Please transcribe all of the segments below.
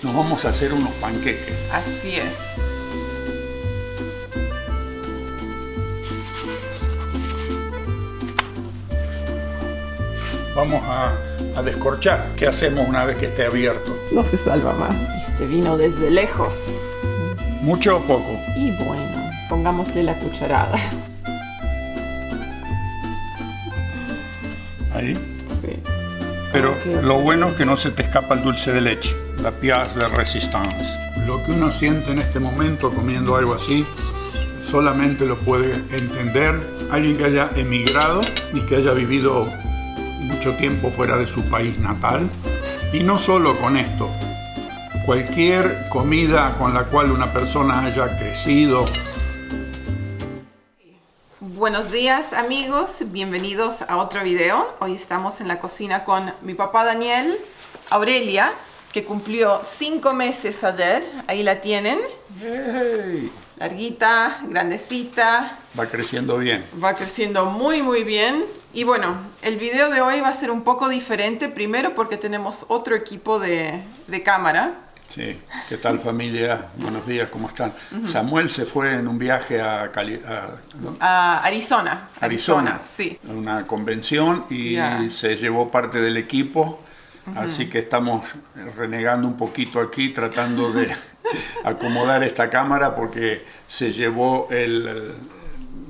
Nos vamos a hacer unos panqueques. Así es. Vamos a descorchar. ¿Qué hacemos una vez que esté abierto? No se salva más. Este vino desde lejos. ¿Mucho o poco? Y bueno, pongámosle la cucharada. Ahí. Sí. Pero Ok. lo bueno es que no se te escapa el dulce de leche, la pièce de résistance. Lo que uno siente en este momento comiendo algo así, solamente lo puede entender alguien que haya emigrado y que haya vivido mucho tiempo fuera de su país natal. Y no solo con esto, cualquier comida con la cual una persona haya crecido. Buenos días amigos, bienvenidos a otro video. Hoy estamos en la cocina con mi papá Daniel, Aurelia, que cumplió 5 meses ayer. Ahí la tienen, ¡Hey! larguita, grandecita, Va creciendo bien. va creciendo muy bien. Y bueno, el video de hoy va a ser un poco diferente, primero porque tenemos otro equipo de cámara. Sí, ¿qué tal familia? Buenos días, ¿cómo están? Samuel se fue en un viaje a ¿no? A Arizona. Arizona, Sí. a una convención y Ya. se llevó parte del equipo, así que estamos renegando un poquito aquí, tratando de acomodar esta cámara porque se llevó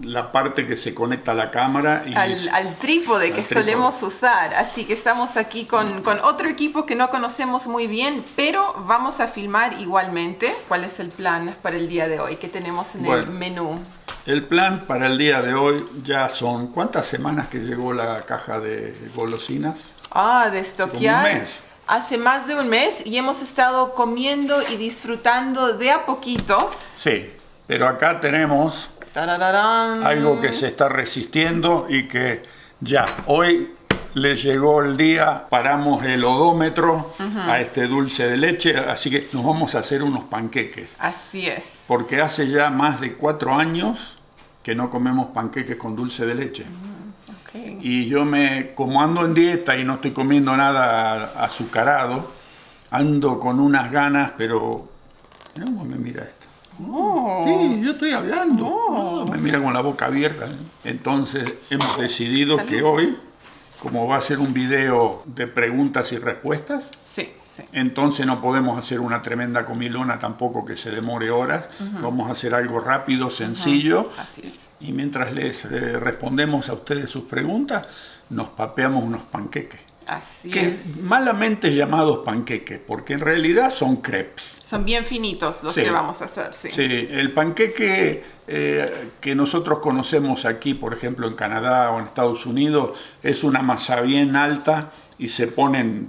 la parte que se conecta a la cámara y Al trípode que trípode. solemos usar. Así que estamos aquí con otro equipo que no conocemos muy bien, pero vamos a filmar igualmente. ¿Cuál es el plan para el día de hoy? ¿Qué tenemos en el Bueno. menú? el plan para el día de hoy ya son, ¿cuántas semanas que llegó la caja de golosinas? De estoquear. Como un mes. Hace más de un mes y hemos estado comiendo y disfrutando de a poquitos. Sí, pero acá tenemos Tarararán. algo que se está resistiendo y que ya, hoy le llegó el día, paramos el odómetro a este dulce de leche, así que nos vamos a hacer unos panqueques. Así es. Porque hace ya más de 4 años que no comemos panqueques con dulce de leche. Ok. Y como ando en dieta y no estoy comiendo nada azucarado, ando con unas ganas, pero... Mirá cómo me mira esto. Sí, yo estoy hablando. Me mira con la boca abierta. Entonces hemos decidido Salud. que hoy, como va a ser un video de preguntas y respuestas, Sí, sí. entonces no podemos hacer una tremenda comilona tampoco que se demore horas. Vamos a hacer algo rápido, sencillo. Así es. Y mientras les respondemos a ustedes sus preguntas, nos papeamos unos panqueques. Así Que es. malamente llamados panqueques, porque en realidad son crepes. Son bien finitos los Sí. que vamos a hacer, sí. Sí, el panqueque que nosotros conocemos aquí, por ejemplo en Canadá o en Estados Unidos, es una masa bien alta y se ponen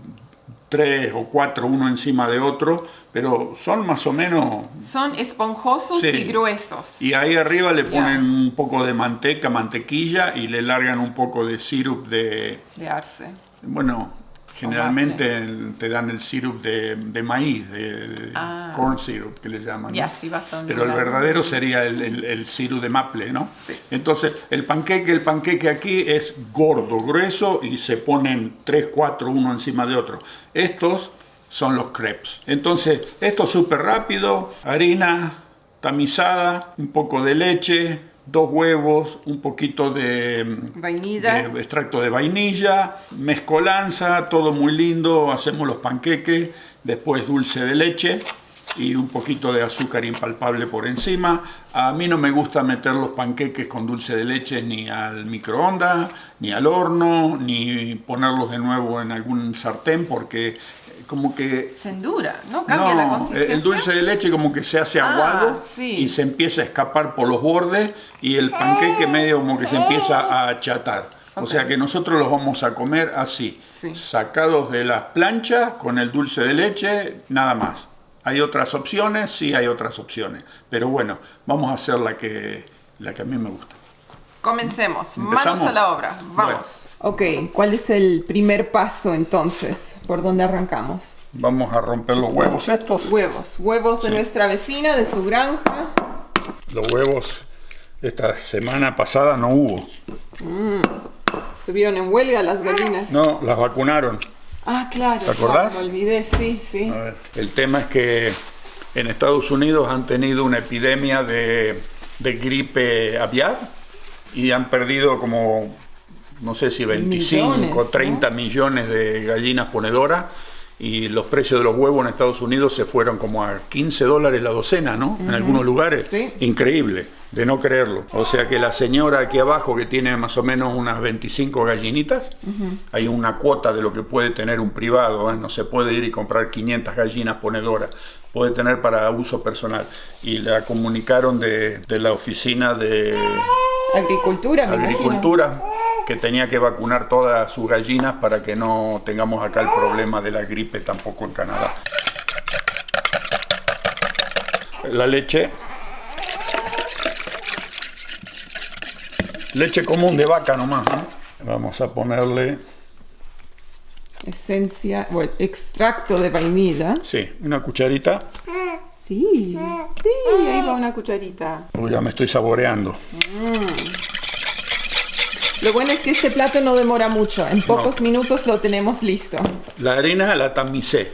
3 o 4 uno encima de otro, pero son más o menos... Son esponjosos Sí. y gruesos. Y ahí arriba le Ya. ponen un poco de mantequilla y le largan un poco de sirup de... De arce. Bueno, generalmente te dan el sirup de maíz, de corn syrup que le llaman. Ya, ¿no? sí, vas a Pero el verdadero sería el sirup de maple, ¿no? Sí. Entonces, el panqueque aquí es gordo, grueso y se ponen 3, 4 uno encima de otro. Estos son los crepes. Entonces, esto es súper rápido, harina tamizada, un poco de leche, 2 huevos, un poquito de Vainilla. de extracto de vainilla, mezcolanza, todo muy lindo, hacemos los panqueques, después dulce de leche y un poquito de azúcar impalpable por encima. A mí no me gusta meter los panqueques con dulce de leche ni al microondas, ni al horno, ni ponerlos de nuevo en algún sartén porque como que... Se endura, ¿no? Cambia la consistencia. el dulce de leche como que se hace aguado sí. y se empieza a escapar por los bordes y el panqueque medio como que se empieza a achatar. O Ok. sea que nosotros los vamos a comer así, Sí. sacados de las planchas con el dulce de leche, nada más. ¿Hay otras opciones? Sí, hay otras opciones. Pero bueno, vamos a hacer la que a mí me gusta. Comencemos. ¿Empezamos? Manos a la obra. Vamos. Ok, ¿cuál es el primer paso entonces? ¿Por dónde arrancamos? Vamos a romper los huevos estos. Huevos. Huevos de Sí. nuestra vecina, de su granja. Los huevos esta semana pasada no hubo. Estuvieron en huelga las gallinas. No, las vacunaron. Ah, claro. ¿Te acordás? Me olvidé, sí, sí. A ver, el tema es que en Estados Unidos han tenido una epidemia de gripe aviar y han perdido como, no sé si 25 o 30 millones de gallinas ponedoras, y los precios de los huevos en Estados Unidos se fueron como a $15 la docena, ¿no? En algunos lugares. Sí. Increíble, de no creerlo. O sea que la señora aquí abajo, que tiene más o menos unas 25 gallinitas, hay una cuota de lo que puede tener un privado, ¿eh? No se puede ir y comprar 500 gallinas ponedoras, puede tener para uso personal. Y la comunicaron de la oficina de Agricultura, me imagino. Agricultura, que tenía que vacunar todas sus gallinas para que no tengamos acá el problema de la gripe tampoco en Canadá. La leche. Leche común de vaca nomás, ¿no? Vamos a ponerle... Esencia, bueno, extracto de vainilla. Sí, una cucharita. Sí, sí, ahí va una cucharita. Uy, ya me estoy saboreando. Lo bueno es que este plato no demora mucho. En pocos minutos lo tenemos listo. La harina la tamicé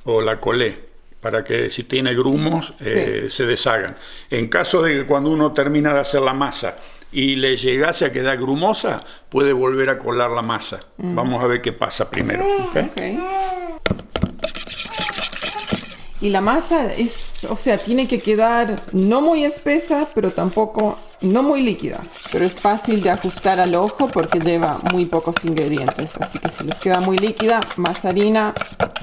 o la colé para que si tiene grumos se deshagan. En caso de que cuando uno termina de hacer la masa y le llegase a quedar grumosa, puede volver a colar la masa. Vamos a ver qué pasa primero. ¿Okay? Y la masa es, o sea, tiene que quedar no muy espesa, pero tampoco no muy líquida. Pero es fácil de ajustar al ojo porque lleva muy pocos ingredientes. Así que si les queda muy líquida, más harina,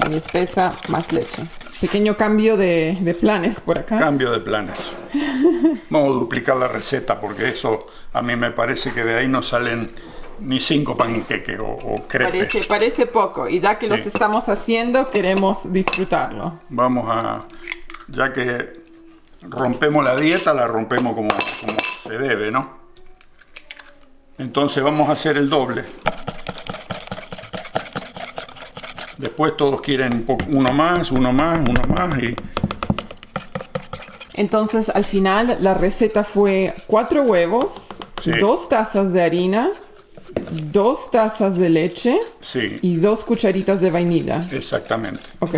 muy espesa, más leche. Pequeño cambio de planes por acá. Cambio de planes. Vamos a duplicar la receta porque eso a mí me parece que de ahí no salen ni 5 panqueques o crepes. Parece poco, y ya que los estamos haciendo, queremos disfrutarlo. Vamos a, ya que rompemos la dieta, la rompemos como se debe, ¿no? Entonces vamos a hacer el doble. Después todos quieren uno más y... Entonces al final la receta fue 4 huevos, 2 tazas de harina, 2 tazas de leche y 2 cucharitas de vainilla. Exactamente. Ok.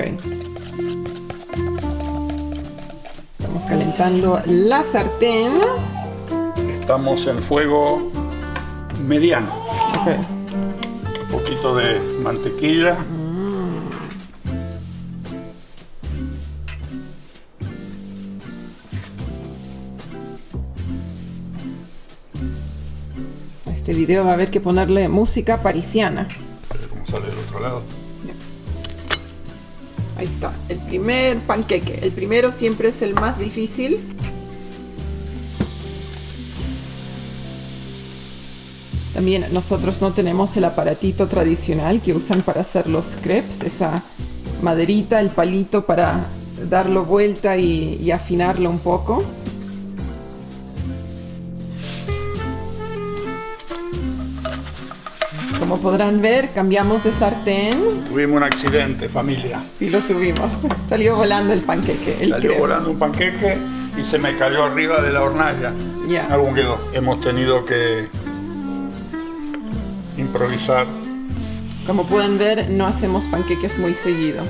Estamos calentando la sartén. Estamos en fuego mediano. Ok. Un poquito de mantequilla. Este video va a haber que ponerle música parisiana. A ver cómo sale del otro lado. Ahí está, el primer panqueque. El primero siempre es el más difícil. También nosotros no tenemos el aparatito tradicional que usan para hacer los crepes, esa maderita, el palito para darlo vuelta y afinarlo un poco. Como podrán ver, cambiamos de sartén. Tuvimos un accidente, familia. Sí, lo tuvimos. Salió volando el panqueque. Salió volando un panqueque y se me cayó arriba de la hornalla. Algún quedó. Hemos tenido que improvisar. Como pueden ver, no hacemos panqueques muy seguido.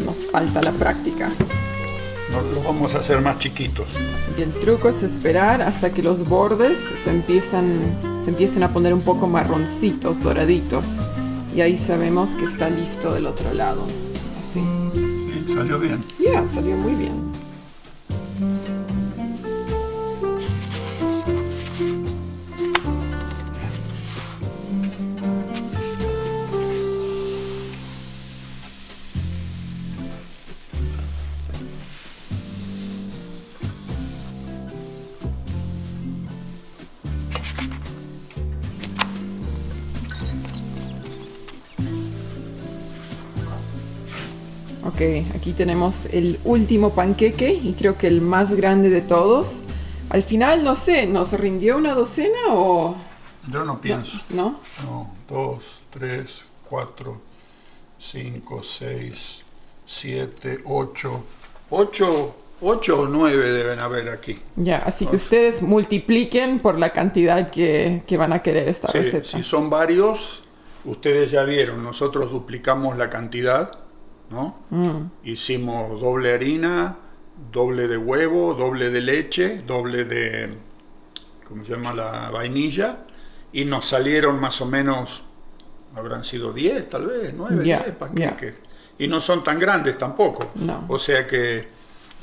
Nos falta la práctica. Los vamos a hacer más chiquitos. Y el truco es esperar hasta que los bordes se empiecen a poner un poco marroncitos, doraditos. Y ahí sabemos que está listo del otro lado. Así. Sí, salió bien. Salió muy bien. Ok, aquí tenemos el último panqueque y creo que el más grande de todos. Al final, no sé, ¿nos rindió una docena o...? Yo no pienso. ¿No? No, 2, 3, 4, 5, 6, 7, 8. 8 o 9 deben haber aquí. Ya, así que ustedes multipliquen por la cantidad que van a querer esta receta. Si son varios, ustedes ya vieron, nosotros duplicamos la cantidad, ¿no? Hicimos doble harina, doble de huevo, doble de leche, doble de, ¿cómo se llama? La vainilla, y nos salieron más o menos, habrán sido 10 tal vez, 9, 10 panqueques. Y no son tan grandes tampoco. No. O sea que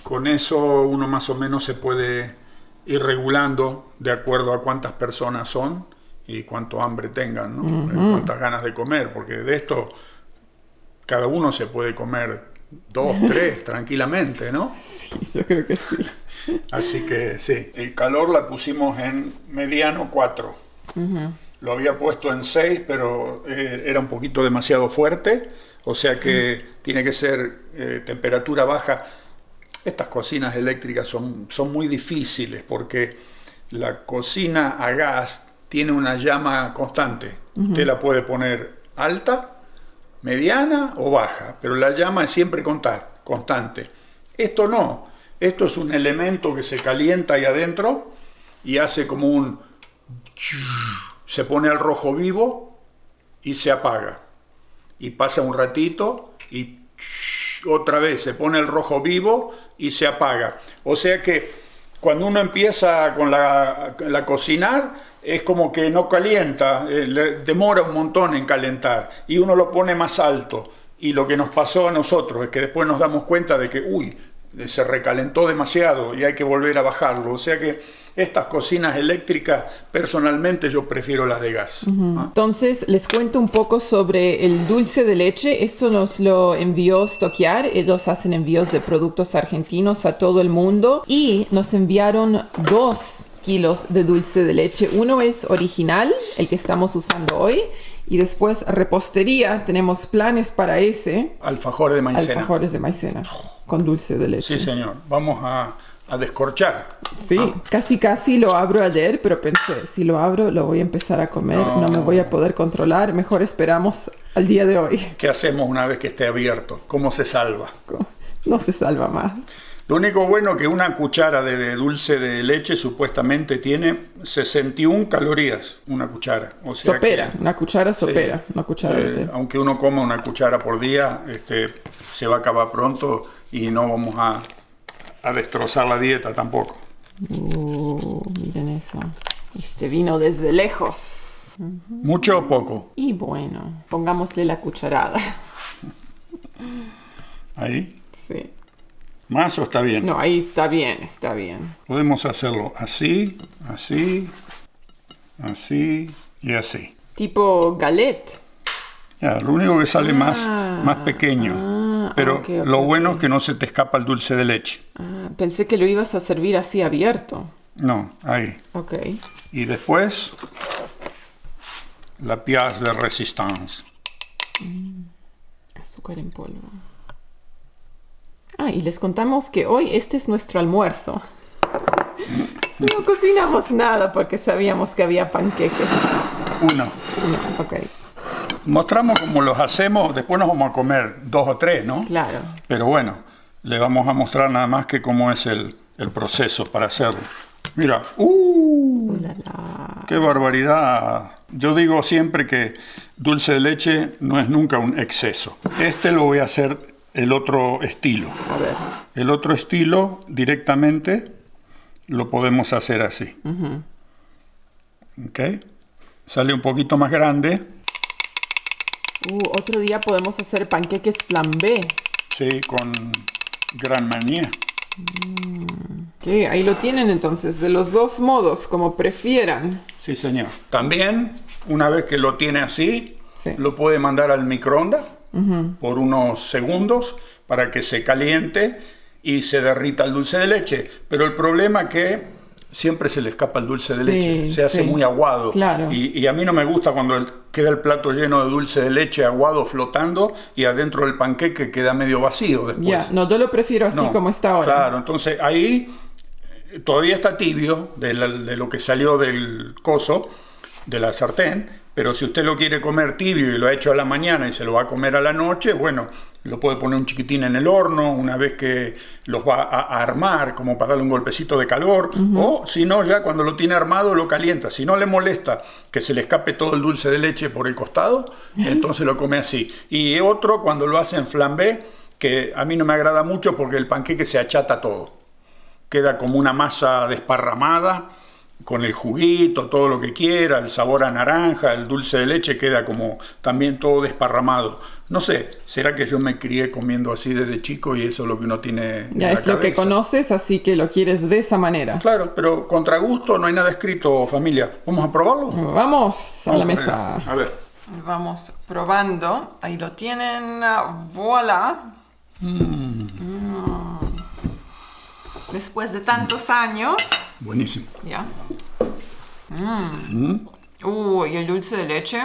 con eso uno más o menos se puede ir regulando de acuerdo a cuántas personas son y cuánto hambre tengan, ¿no? Cuántas ganas de comer, porque de esto cada uno se puede comer 2, 3 tranquilamente, ¿no? Sí, yo creo que sí. Así que sí, el calor la pusimos en mediano 4. Lo había puesto en 6, pero era un poquito demasiado fuerte, o sea que tiene que ser temperatura baja. Estas cocinas eléctricas son muy difíciles porque la cocina a gas tiene una llama constante. Usted la puede poner alta, mediana o baja, pero la llama es siempre constante. Esto no, esto es un elemento que se calienta ahí adentro y hace como un... se pone al rojo vivo y se apaga. Y pasa un ratito y otra vez se pone el rojo vivo y se apaga. O sea que cuando uno empieza con la cocinar, es como que no calienta, demora un montón en calentar y uno lo pone más alto. Y lo que nos pasó a nosotros es que después nos damos cuenta de que, se recalentó demasiado y hay que volver a bajarlo. O sea que estas cocinas eléctricas, personalmente yo prefiero las de gas. Entonces, les cuento un poco sobre el dulce de leche. Esto nos lo envió Stockyard. Ellos hacen envíos de productos argentinos a todo el mundo. Y nos enviaron 2 kilos de dulce de leche. Uno es original, el que estamos usando hoy. Y después repostería, tenemos planes para ese. Alfajores de maicena. Alfajores de maicena, con dulce de leche. Sí, señor. Vamos a descorchar. Sí, casi lo abro ayer, pero pensé, si lo abro lo voy a empezar a comer, no me voy a poder controlar, mejor esperamos al día de hoy. ¿Qué hacemos una vez que esté abierto? ¿Cómo se salva? No se salva más. Lo único bueno que una cuchara de dulce de leche supuestamente tiene 61 calorías, una cuchara. O sea una cuchara sopera, una cuchara de té. Aunque uno coma una cuchara por día, se va a acabar pronto y no vamos a destrozar la dieta tampoco. Miren eso. Este vino desde lejos. ¿Mucho o poco? Y bueno, pongámosle la cucharada. ¿Ahí? Sí. ¿Más o está bien? No, ahí está bien, está bien. Podemos hacerlo así, así, así y así. Tipo galette. Ya, lo único que sale más pequeño. Pero lo bueno es que no se te escapa el dulce de leche. Pensé que lo ibas a servir así abierto. No, ahí. Ok. Y después, la pièce de résistance. Azúcar en polvo. Y les contamos que hoy este es nuestro almuerzo. No cocinamos nada porque sabíamos que había panqueques. Uno. Ok. Mostramos cómo los hacemos, después nos vamos a comer 2 o 3, ¿no? Claro. Pero bueno, le vamos a mostrar nada más que cómo es el proceso para hacerlo. Mira, ¡qué barbaridad! Yo digo siempre que dulce de leche no es nunca un exceso. Lo voy a hacer el otro estilo. A ver. El otro estilo directamente lo podemos hacer así. ¿Ok? Sale un poquito más grande. Otro día podemos hacer panqueques flambé. Sí, con Grand Marnier. Ahí lo tienen entonces, de los 2 modos, como prefieran. Sí, señor. También, una vez que lo tiene así, lo puede mandar al microondas por unos segundos para que se caliente y se derrita el dulce de leche. Pero el problema es que siempre se le escapa el dulce de leche, se hace muy aguado. Claro. Y a mí no me gusta cuando queda el plato lleno de dulce de leche aguado flotando y adentro del panqueque queda medio vacío después. No, yo lo prefiero así como está ahora. Claro, entonces ahí todavía está tibio de lo que salió del coso, de la sartén, Pero si usted lo quiere comer tibio y lo ha hecho a la mañana y se lo va a comer a la noche, bueno, lo puede poner un chiquitín en el horno una vez que los va a armar, como para darle un golpecito de calor. O si no, ya cuando lo tiene armado lo calienta. Si no le molesta que se le escape todo el dulce de leche por el costado, entonces lo come así. Y otro cuando lo hace en flambé, que a mí no me agrada mucho porque el panqueque se achata todo. Queda como una masa desparramada, con el juguito, todo lo que quiera, el sabor a naranja, el dulce de leche queda como también todo desparramado. No sé, ¿será que yo me crié comiendo así desde chico y eso es lo que uno tiene en Ya la es cabeza? lo que conoces, así que lo quieres de esa manera. Claro, pero contra gusto no hay nada escrito, familia. ¿Vamos a probarlo? Vamos a la Vamos mesa. A ver. Vamos probando. Ahí lo tienen. Voilà. Después de tantos años. Buenísimo. Ya. Y el dulce de leche.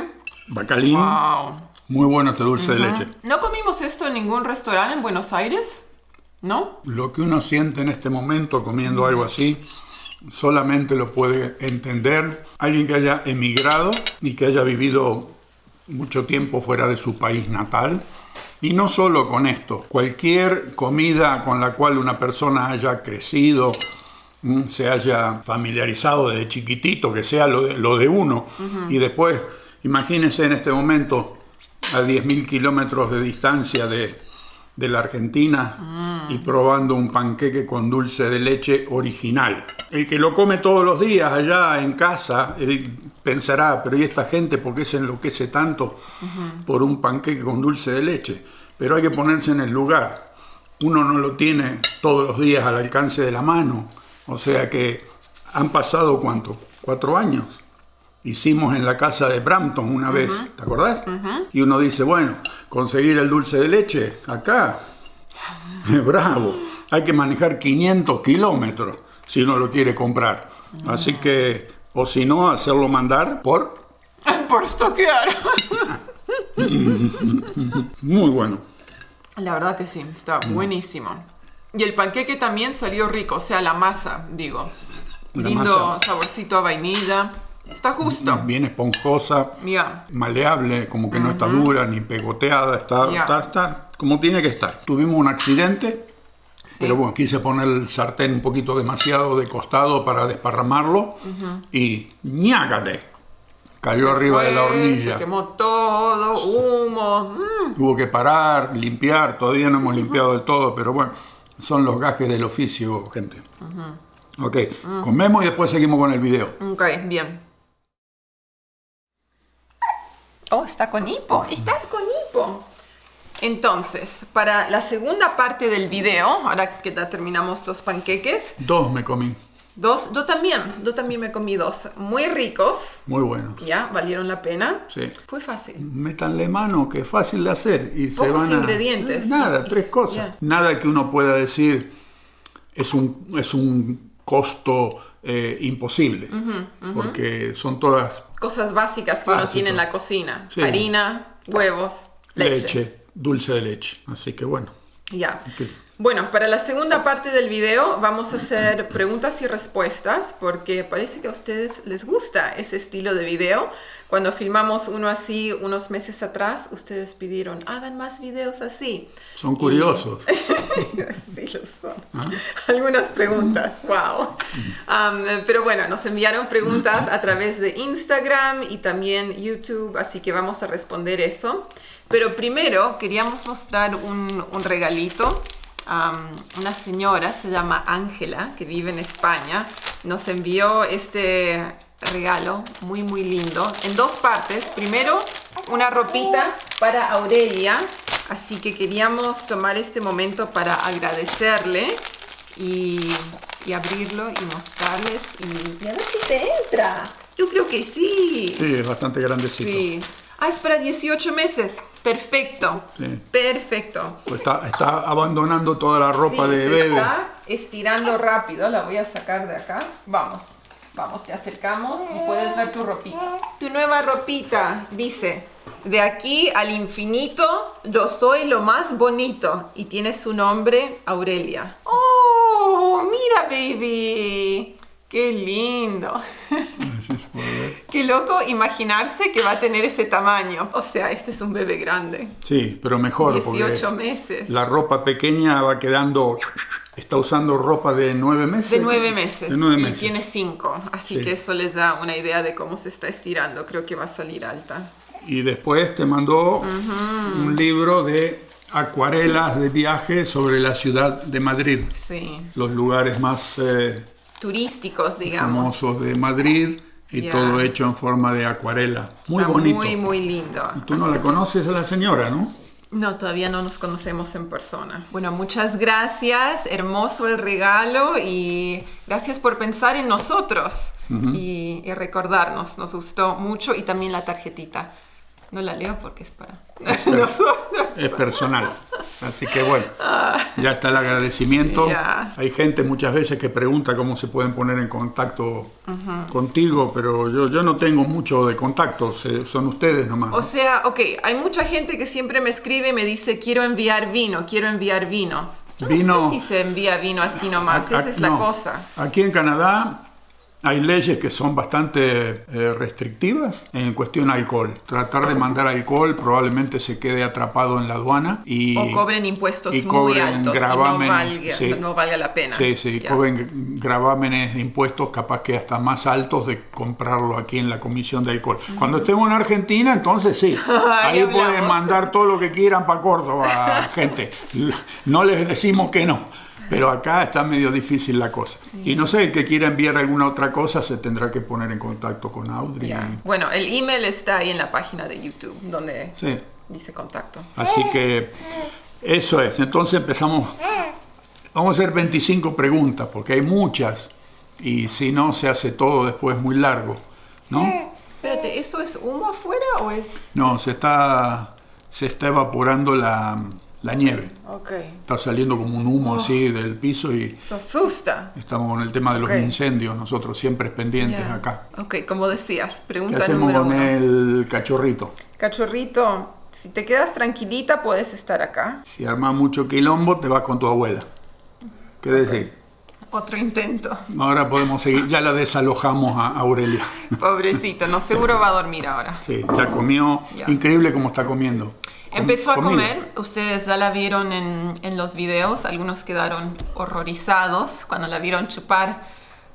Bacalín. Wow. Muy bueno este dulce de leche. ¿No comimos esto en ningún restaurante en Buenos Aires? ¿No? Lo que uno siente en este momento comiendo algo así, solamente lo puede entender alguien que haya emigrado y que haya vivido mucho tiempo fuera de su país natal. Y no solo con esto, cualquier comida con la cual una persona haya crecido, se haya familiarizado desde chiquitito, que sea lo de uno, y después, imagínense en este momento, a 10.000 kilómetros de distancia de la Argentina y probando un panqueque con dulce de leche original. El que lo come todos los días allá en casa pensará, pero ¿y esta gente por qué se enloquece tanto por un panqueque con dulce de leche? Pero hay que ponerse en el lugar. Uno no lo tiene todos los días al alcance de la mano. O sea que han pasado, ¿cuánto? 4 años. Hicimos en la casa de Brampton una vez, ¿te acordás? Y uno dice, bueno, conseguir el dulce de leche acá, bravo, hay que manejar 500 kilómetros si uno lo quiere comprar. Así que, o si no, hacerlo mandar por... Por estoquear. Muy bueno. La verdad que sí, está buenísimo. Y el panqueque también salió rico, o sea, la masa, digo. La Lindo masa. saborcito a vainilla. Está justo. Bien esponjosa, Ya. maleable, como que no está dura ni pegoteada, Ya. está como tiene que estar. Tuvimos un accidente, Sí. pero bueno, quise poner el sartén un poquito demasiado de costado para desparramarlo y ¡ñácate! Cayó Se arriba de la fue, hornilla. Se quemó todo, humo. Hubo que parar, limpiar, todavía no hemos limpiado del todo, pero bueno, son los gajes del oficio, gente. Ok, comemos y después seguimos con el video. Ok, bien. Oh, está con hipo. Estás con hipo. Entonces, para la segunda parte del video, ahora que ya terminamos los panqueques, 2 me comí, yo también me comí 2. Muy ricos, muy bueno. ya, valieron la pena. Sí. Fue fácil. Métanle mano, que es fácil de hacer. Y Pocos se van ingredientes. Nada, Y- 3 cosas. ya. Nada que uno pueda decir es un costo imposible. Porque son todas Cosas básicas que uno Básico. tiene en la cocina. Sí. Harina, huevos, leche. dulce de leche. Así que bueno. Ya. Ok. Bueno, para la segunda parte del video vamos a hacer preguntas y respuestas porque parece que a ustedes les gusta ese estilo de video. Cuando filmamos uno así unos meses atrás, ustedes pidieron, hagan más videos así. Son curiosos. Sí lo son. Algunas preguntas, wow. Pero bueno, nos enviaron preguntas a través de Instagram y también YouTube, así que vamos a responder eso. Pero primero queríamos mostrar un regalito. Una señora, se llama Ángela, que vive en España, nos envió este regalo muy muy lindo en 2 partes. Primero, una ropita para Aurelia, así que queríamos tomar este momento para agradecerle y abrirlo y mostrarles y a ver si te entra. Yo creo que sí. Sí, es bastante grandecito. Sí. Es para 18 meses. Perfecto. Sí. Perfecto. Pues está abandonando toda la ropa Sí, de se bebé. está estirando rápido. La voy a sacar de acá. Vamos, te acercamos y puedes ver tu ropita. Tu nueva ropita dice, de aquí al infinito yo soy lo más bonito. Y tiene su nombre, Aurelia. ¡Oh, mira, baby! ¡Qué lindo! Así se puede ver. Qué loco imaginarse que va a tener ese tamaño. O sea, este es un bebé grande. Sí, pero mejor 18 meses. La ropa pequeña va quedando... Está usando ropa de 9 meses. De 9 meses. De 9 y meses. tiene 5. Así Sí. que eso les da una idea de cómo se está estirando. Creo que va a salir alta. Y después te mandó un libro de acuarelas de viaje sobre la ciudad de Madrid. Sí. Los lugares más Turísticos, digamos. famosos de Madrid y Ya. todo hecho en forma de acuarela. Muy Está bonito. muy, muy lindo. Tú no la conoces a la señora, ¿no? No, todavía no nos conocemos en persona. Bueno, muchas gracias. Hermoso el regalo y gracias por pensar en nosotros y recordarnos. Nos gustó mucho y también la tarjetita. No la leo porque es para nosotros. Es personal. Así que bueno, ya está el agradecimiento. Ya. Hay gente muchas veces que pregunta cómo se pueden poner en contacto contigo, pero yo no tengo mucho de contactos, son ustedes nomás. O sea, ok, hay mucha gente que siempre me escribe y me dice quiero enviar vino, quiero enviar vino. Yo no sé si se envía vino así nomás, esa es la No. cosa. Aquí en Canadá hay leyes que son bastante restrictivas en cuestión alcohol. Tratar de mandar alcohol probablemente se quede atrapado en la aduana y O cobren impuestos y muy cobren altos gravámenes, y no valga la pena. Sí, Ya. cobren gravámenes de impuestos capaz que hasta más altos de comprarlo aquí en la comisión de alcohol. Cuando estemos en Argentina, entonces sí, ahí hablamos. pueden mandar todo lo que quieran para Córdoba, gente. No les decimos que no. Pero acá está medio difícil la cosa. Y no sé, el que quiera enviar alguna otra cosa se tendrá que poner en contacto con Audrey. Ya. Bueno, el email está ahí en la página de YouTube, donde Sí. dice contacto. Así que eso es. Entonces empezamos. Vamos a hacer 25 preguntas, porque hay muchas. Y si no, se hace todo después muy largo, ¿no? Espérate, ¿eso es humo afuera o es...? No, se está evaporando la nieve. Ok. Está saliendo como un humo así del piso y Eso asusta. estamos con el tema de los Ok. incendios, nosotros siempre pendientes Ya. acá. Ok, como decías, ¿Qué pregunta hacemos número con 1. el cachorrito? Cachorrito, si te quedas tranquilita, puedes estar acá. Si armas mucho quilombo, te vas con tu abuela. ¿Qué decir? Otro intento. Ahora podemos seguir. Ya la desalojamos a Aurelia. Pobrecito, no, seguro va a dormir ahora. Sí, ya comió. Ya. Increíble cómo está comiendo. Empezó a Comida. comer, ustedes ya la vieron en los videos, algunos quedaron horrorizados cuando la vieron chupar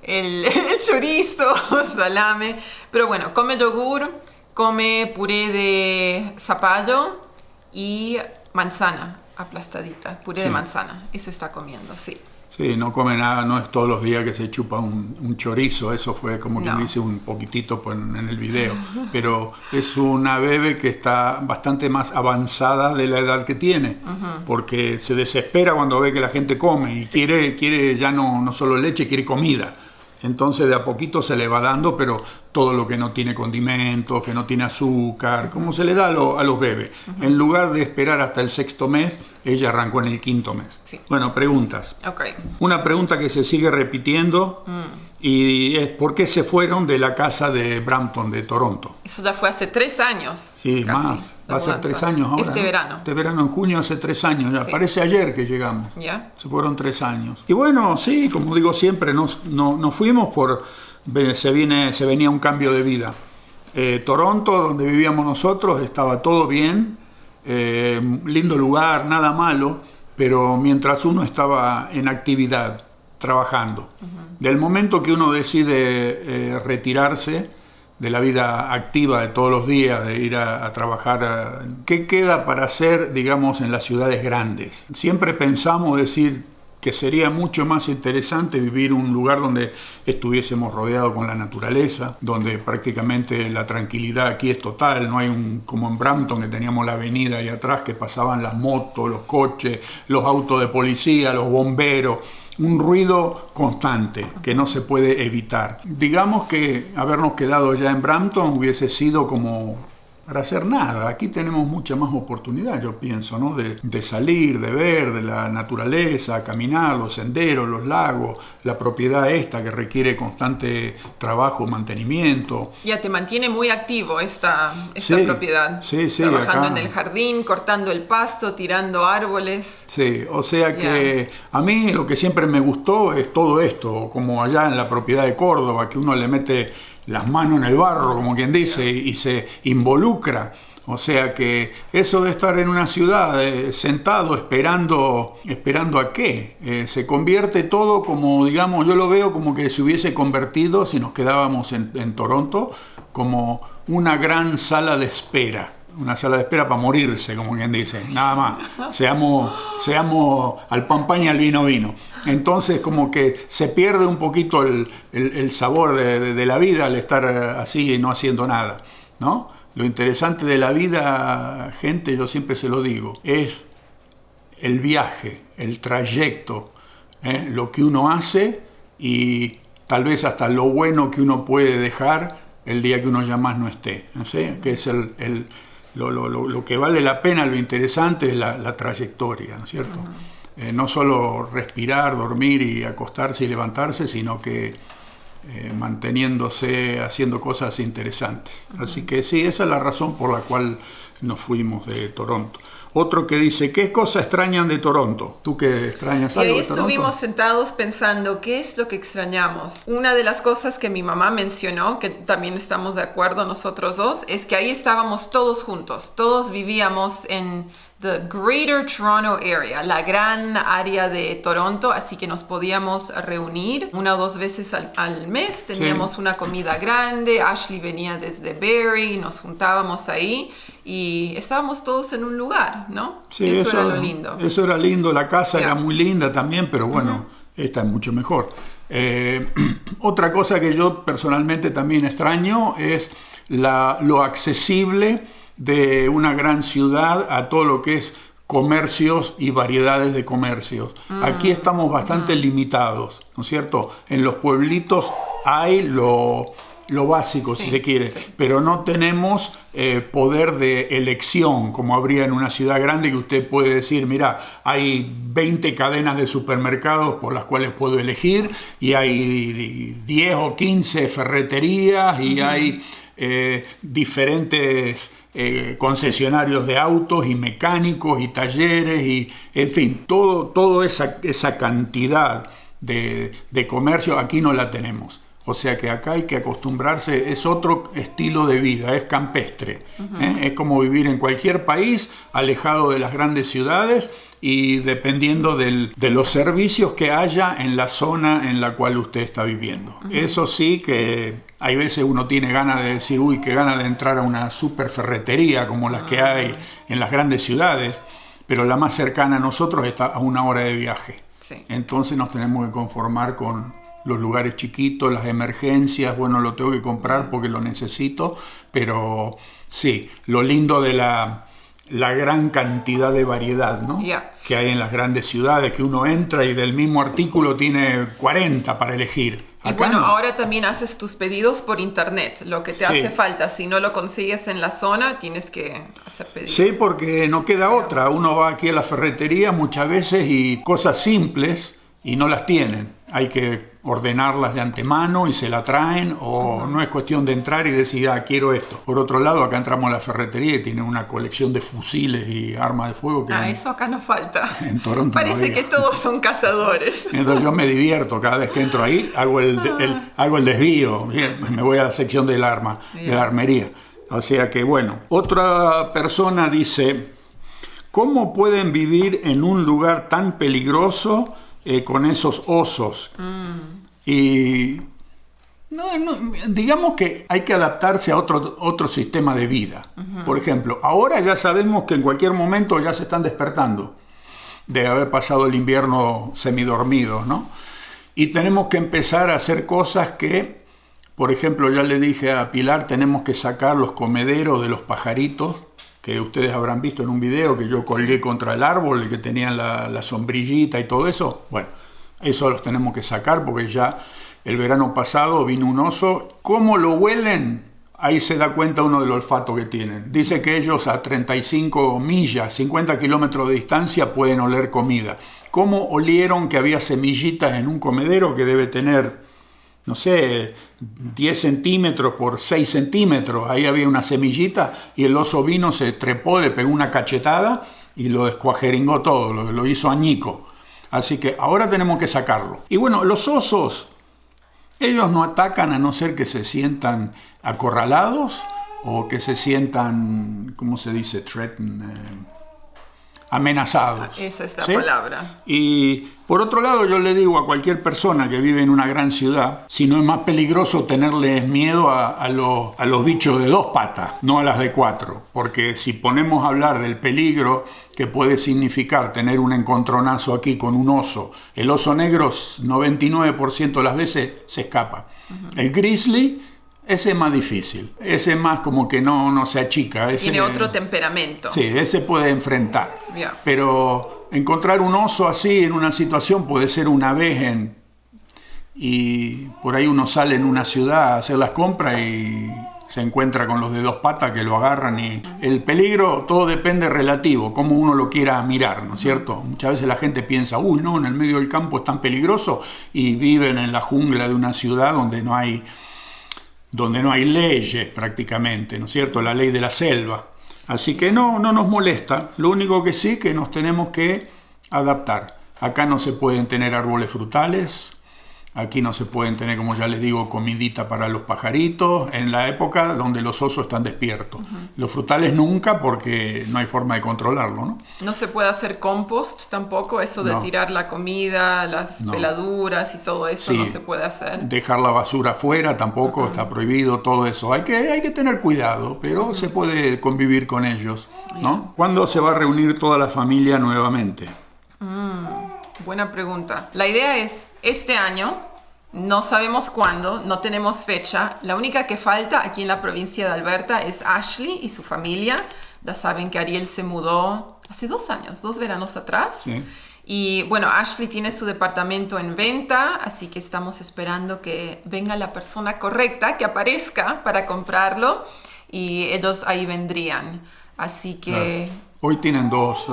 el chorizo, salame, pero bueno, come yogur, come puré de zapallo y manzana aplastadita, puré de Sí. manzana, eso está comiendo, sí. Sí, no come nada, no es todos los días que se chupa un chorizo, eso fue como quien No. dice un poquitito pues, en el video, pero es una bebé que está bastante más avanzada de la edad que tiene, porque se desespera cuando ve que la gente come y quiere ya no solo leche, quiere comida. Entonces de a poquito se le va dando, pero todo lo que no tiene condimentos, que no tiene azúcar, como se le da a los bebés. En lugar de esperar hasta el 6º mes, ella arrancó en el 5º mes. Sí. Bueno, preguntas. Ok. Una pregunta que se sigue repitiendo y es ¿por qué se fueron de la casa de Brampton, de Toronto? Eso ya fue hace 3 años. Sí, casi, más. la Va a ser mudanza. 3 años ahora. Este ¿no? verano. Este verano, en junio, hace 3 años ya. Sí. Parece ayer que llegamos. ¿Ya? Se fueron 3 años. Y bueno, sí, como digo siempre, nos fuimos por... Se venía un cambio de vida. Toronto, donde vivíamos nosotros, estaba todo bien. Lindo lugar, nada malo. Pero mientras uno estaba en actividad, trabajando. Del momento que uno decide retirarse de la vida activa de todos los días, de ir a trabajar, ¿qué queda para hacer, digamos, en las ciudades grandes? Siempre pensamos decir que sería mucho más interesante vivir en un lugar donde estuviésemos rodeados con la naturaleza, donde prácticamente la tranquilidad aquí es total, no hay como en Brampton que teníamos la avenida ahí atrás que pasaban las motos, los coches, los autos de policía, los bomberos, un ruido constante que no se puede evitar. Digamos que habernos quedado ya en Brampton hubiese sido como para hacer nada. Aquí tenemos mucha más oportunidad, yo pienso, ¿no? De salir, de ver, de la naturaleza, caminar, los senderos, los lagos, la propiedad esta que requiere constante trabajo, mantenimiento. Ya te mantiene muy activo esta Sí, propiedad. sí, Trabajando acá. en el jardín, cortando el pasto, tirando árboles. Sí, o sea que a mí lo que siempre me gustó es todo esto, como allá en la propiedad de Córdoba, que uno le mete las manos en el barro, como quien dice, y se involucra. O sea que eso de estar en una ciudad sentado esperando ¿a qué? Se convierte todo como, digamos, yo lo veo como que se hubiese convertido, si nos quedábamos en Toronto, como una gran sala de espera. Una sala de espera para morirse, como quien dice, nada más. Seamos al pan pan y al vino vino. Entonces como que se pierde un poquito el sabor de la vida al estar así y no haciendo nada, ¿no? Lo interesante de la vida, gente, yo siempre se lo digo, es el viaje, el trayecto, lo que uno hace y tal vez hasta lo bueno que uno puede dejar el día que uno ya más no esté, ¿no sé? Que es lo que vale la pena, lo interesante es la trayectoria, ¿no es cierto? No solo respirar, dormir y acostarse y levantarse, sino que manteniéndose, haciendo cosas interesantes. Así que sí, esa es la razón por la cual nos fuimos de Toronto. Otro que dice, ¿qué cosas extrañan de Toronto? ¿Tú que extrañas algo de Toronto? Y ahí estuvimos sentados pensando, ¿qué es lo que extrañamos? Una de las cosas que mi mamá mencionó, que también estamos de acuerdo nosotros dos, es que ahí estábamos todos juntos. Todos vivíamos en the Greater Toronto Area, la gran área de Toronto, así que nos podíamos reunir 1 o 2 veces al mes, teníamos una comida grande, Ashley venía desde Barrie, nos juntábamos ahí y estábamos todos en un lugar, ¿no? Sí, eso era lo lindo. Eso era lindo, la casa era muy linda también, pero bueno, esta es mucho mejor. Otra cosa que yo personalmente también extraño es lo accesible de una gran ciudad a todo lo que es comercios y variedades de comercios. Aquí estamos bastante limitados, ¿no es cierto? En los pueblitos hay lo básico, si se quiere, pero no tenemos poder de elección como habría en una ciudad grande, que usted puede decir, mira, hay 20 cadenas de supermercados por las cuales puedo elegir y hay 10 o 15 ferreterías y hay diferentes concesionarios de autos y mecánicos y talleres y, en fin, toda esa cantidad de comercio aquí no la tenemos. O sea que acá hay que acostumbrarse, es otro estilo de vida, es campestre. Es como vivir en cualquier país, alejado de las grandes ciudades y dependiendo de los servicios que haya en la zona en la cual usted está viviendo. Eso sí que hay veces uno tiene ganas de decir, uy, qué ganas de entrar a una super ferretería como las que hay en las grandes ciudades, pero la más cercana a nosotros está a 1 hora de viaje. Sí. Entonces nos tenemos que conformar con los lugares chiquitos, las emergencias, bueno, lo tengo que comprar porque lo necesito, pero sí, lo lindo de la gran cantidad de variedad, ¿no? Que hay en las grandes ciudades, que uno entra y del mismo artículo tiene 40 para elegir. Y bueno, ahora también haces tus pedidos por internet, lo que te hace falta. Si no lo consigues en la zona, tienes que hacer pedidos. Sí, porque no queda otra. Uno va aquí a la ferretería muchas veces y cosas simples y no las tienen. Hay que ordenarlas de antemano y se la traen, o no es cuestión de entrar y decir, quiero esto. Por otro lado, acá entramos a la ferretería y tienen una colección de fusiles y armas de fuego. Eso acá nos falta. En Toronto parece que todos son cazadores. Entonces yo me divierto cada vez que entro ahí, hago el desvío, me voy a la sección del arma, de la armería. O sea que bueno. Otra persona dice, ¿cómo pueden vivir en un lugar tan peligroso con esos osos? Y digamos que hay que adaptarse a otro sistema de vida. Por ejemplo, ahora ya sabemos que en cualquier momento ya se están despertando de haber pasado el invierno semidormidos, ¿no? Y tenemos que empezar a hacer cosas que, por ejemplo, ya le dije a Pilar, tenemos que sacar los comederos de los pajaritos, que ustedes habrán visto en un video que yo colgué contra el árbol, el que tenía la sombrillita y todo eso. Bueno, eso los tenemos que sacar porque ya el verano pasado vino un oso. ¿Cómo lo huelen? Ahí se da cuenta uno del olfato que tienen. Dice que ellos a 35 millas, 50 kilómetros de distancia pueden oler comida. ¿Cómo olieron que había semillitas en un comedero que debe tener, no sé, 10 centímetros por 6 centímetros? Ahí había una semillita y el oso vino, se trepó, le pegó una cachetada y lo descuajeringó todo, lo hizo añico. Así que ahora tenemos que sacarlo. Y bueno, los osos Ellos no atacan a no ser que se sientan acorralados o que se sientan, ¿cómo se dice? Amenazados. Esa es la ¿sí? palabra. Y por otro lado, yo le digo a cualquier persona que vive en una gran ciudad, si no es más peligroso tenerles miedo a los bichos de 2 patas, no a las de 4. Porque si ponemos a hablar del peligro que puede significar tener un encontronazo aquí con un oso, el oso negro 99% de las veces se escapa. El grizzly, ese es más difícil, ese es más como que no se achica. Tiene otro temperamento. Sí, ese puede enfrentar. Yeah. Pero encontrar un oso así en una situación puede ser una vez y por ahí uno sale en una ciudad a hacer las compras y se encuentra con los de 2 patas que lo agarran. Y el peligro, todo depende relativo, cómo uno lo quiera mirar, ¿no es cierto? Muchas veces la gente piensa, uy, no, en el medio del campo es tan peligroso, y viven en la jungla de una ciudad donde no hay leyes prácticamente, ¿no es cierto? La ley de la selva. Así que no nos molesta. Lo único que sí que nos tenemos que adaptar. Acá no se pueden tener árboles frutales. Aquí no se pueden tener, como ya les digo, comidita para los pajaritos, en la época donde los osos están despiertos. Los frutales nunca, porque no hay forma de controlarlo, ¿no? No se puede hacer compost tampoco, eso de tirar la comida, las peladuras y todo eso, no se puede hacer. Dejar la basura afuera tampoco, está prohibido, todo eso. Hay que tener cuidado, pero se puede convivir con ellos, ¿no? ¿Cuándo se va a reunir toda la familia nuevamente? Buena pregunta. La idea es este año, no sabemos cuándo, no tenemos fecha. La única que falta aquí en la provincia de Alberta es Ashley y su familia. Ya saben que Ariel se mudó hace 2 años, 2 veranos atrás. Sí. Y bueno, Ashley tiene su departamento en venta, así que estamos esperando que venga la persona correcta, que aparezca para comprarlo y ellos ahí vendrían. Así que... Claro. Hoy tienen dos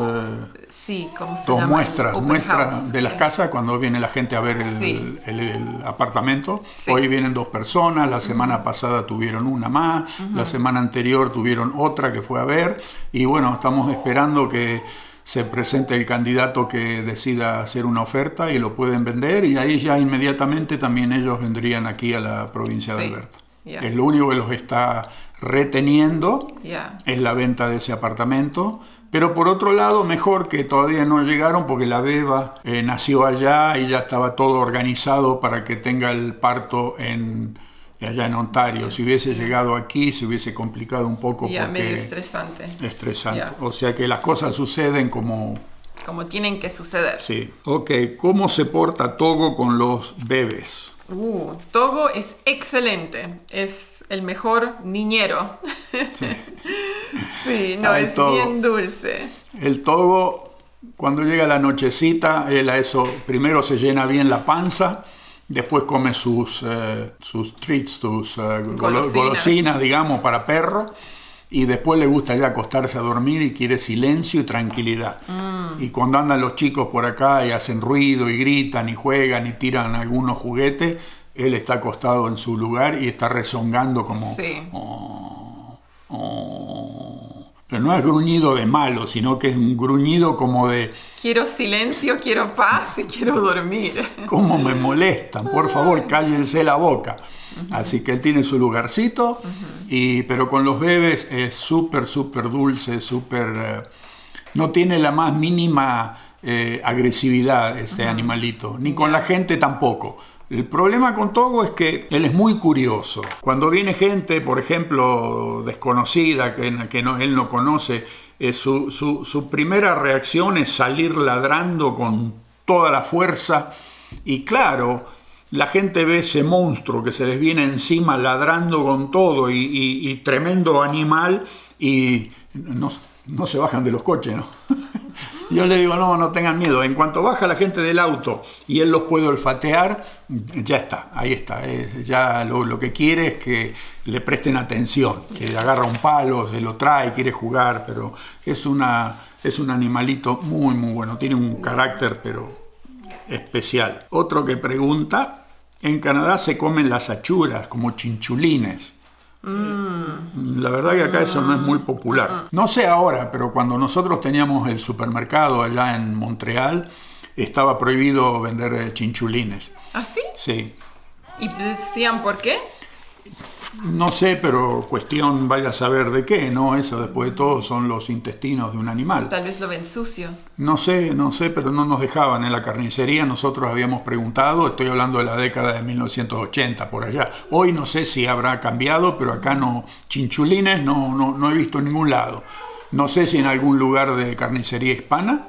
muestras de las casas cuando viene la gente a ver el apartamento. Sí. Hoy vienen 2 personas, la semana pasada tuvieron una más, la semana anterior tuvieron otra que fue a ver, y bueno, estamos esperando que se presente el candidato que decida hacer una oferta y lo pueden vender, y ahí ya inmediatamente también ellos vendrían aquí a la provincia de Alberta. Yeah. Es lo único que los está reteniendo, es la venta de ese apartamento. Pero por otro lado, mejor que todavía no llegaron, porque la beba nació allá y ya estaba todo organizado para que tenga el parto allá en Ontario. Si hubiese llegado aquí, se hubiese complicado un poco. Ya, porque medio estresante. Yeah. O sea que las cosas suceden como tienen que suceder. Sí. Ok, ¿cómo se porta Togo con los bebés? Togo es excelente. Es el mejor niñero. Sí. Sí, es Togo. Bien dulce. El Togo, cuando llega la nochecita, él a eso primero se llena bien la panza, después come sus treats, sus golosinas, digamos, para perro, y después le gusta ya acostarse a dormir y quiere silencio y tranquilidad. Y cuando andan los chicos por acá y hacen ruido y gritan y juegan y tiran algunos juguetes, él está acostado en su lugar y está rezongando como... Sí. Pero no es gruñido de malo, sino que es un gruñido como de... Quiero silencio, quiero paz y quiero dormir. ¿Cómo me molestan? Por favor, cállense la boca. Así que él tiene su lugarcito, pero con los bebés es súper dulce, no tiene la más mínima agresividad este animalito, ni con la gente tampoco. El problema con Togo es que él es muy curioso. Cuando viene gente, por ejemplo, desconocida, que él no conoce, su primera reacción es salir ladrando con toda la fuerza. Y claro, la gente ve ese monstruo que se les viene encima ladrando con todo y tremendo animal, y no se bajan de los coches, ¿no? Yo le digo, no tengan miedo. En cuanto baja la gente del auto y él los puede olfatear, ya está, ahí está. Ya lo que quiere es que le presten atención, que agarra un palo, se lo trae, quiere jugar, pero es un animalito muy bueno. Tiene un carácter, pero especial. Otro que pregunta, en Canadá se comen las achuras como chinchulines. La verdad que acá eso no es muy popular. No sé ahora, pero cuando nosotros teníamos el supermercado allá en Montreal, estaba prohibido vender chinchulines. ¿Ah, sí? Sí. ¿Y decían por qué? No sé, pero cuestión vaya a saber de qué, ¿no? Eso después de todo son los intestinos de un animal. Tal vez lo ven sucio. No sé, pero no nos dejaban en la carnicería. Nosotros habíamos preguntado, estoy hablando de la década de 1980, por allá. Hoy no sé si habrá cambiado, pero acá no, chinchulines no he visto en ningún lado. No sé si en algún lugar de carnicería hispana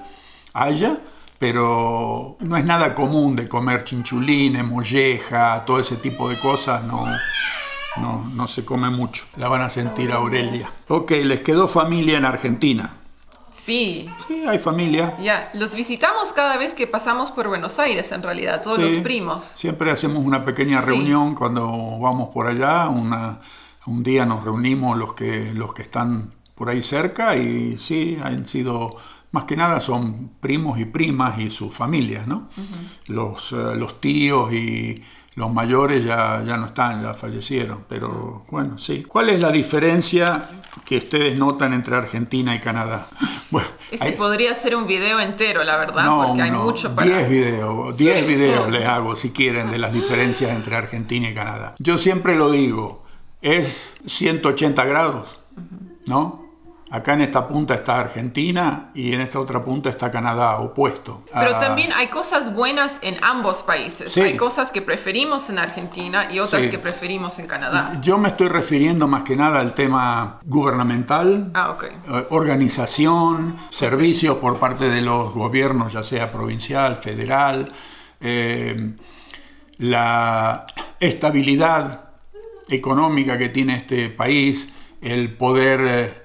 haya, pero no es nada común de comer chinchulines, molleja, todo ese tipo de cosas, no se come mucho. La van a sentir a Aurelia. Ok, les quedó familia en Argentina. Sí. Sí, hay familia. Ya, los visitamos cada vez que pasamos por Buenos Aires, en realidad, todos los primos. Siempre hacemos una pequeña reunión cuando vamos por allá. Un día nos reunimos los que están por ahí cerca y sí, han sido, más que nada son primos y primas y sus familias, ¿no? Los tíos y los mayores ya no están, ya fallecieron, pero bueno, sí. ¿Cuál es la diferencia que ustedes notan entre Argentina y Canadá? Bueno, podría ser un video entero, la verdad, porque hay mucho para... 10 videos les hago, si quieren, de las diferencias entre Argentina y Canadá. Yo siempre lo digo, es 180 grados, ¿no? Acá en esta punta está Argentina y en esta otra punta está Canadá, opuesto. Pero también hay cosas buenas en ambos países. Sí. Hay cosas que preferimos en Argentina y otras que preferimos en Canadá. Yo me estoy refiriendo más que nada al tema gubernamental, organización, servicios por parte de los gobiernos, ya sea provincial, federal, la estabilidad económica que tiene este país, el poder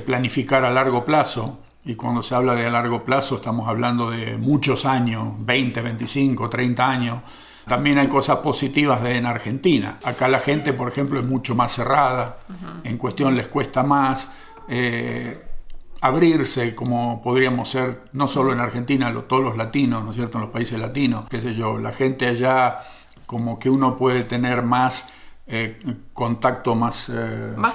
planificar a largo plazo, y cuando se habla de a largo plazo estamos hablando de muchos años, 20, 25, 30 años. También hay cosas positivas en Argentina. Acá la gente, por ejemplo, es mucho más cerrada, en cuestión les cuesta más abrirse, como podríamos ser, no solo en Argentina, todos los latinos, ¿no es cierto?, en los países latinos, qué sé yo, la gente allá como que uno puede tener más contacto, más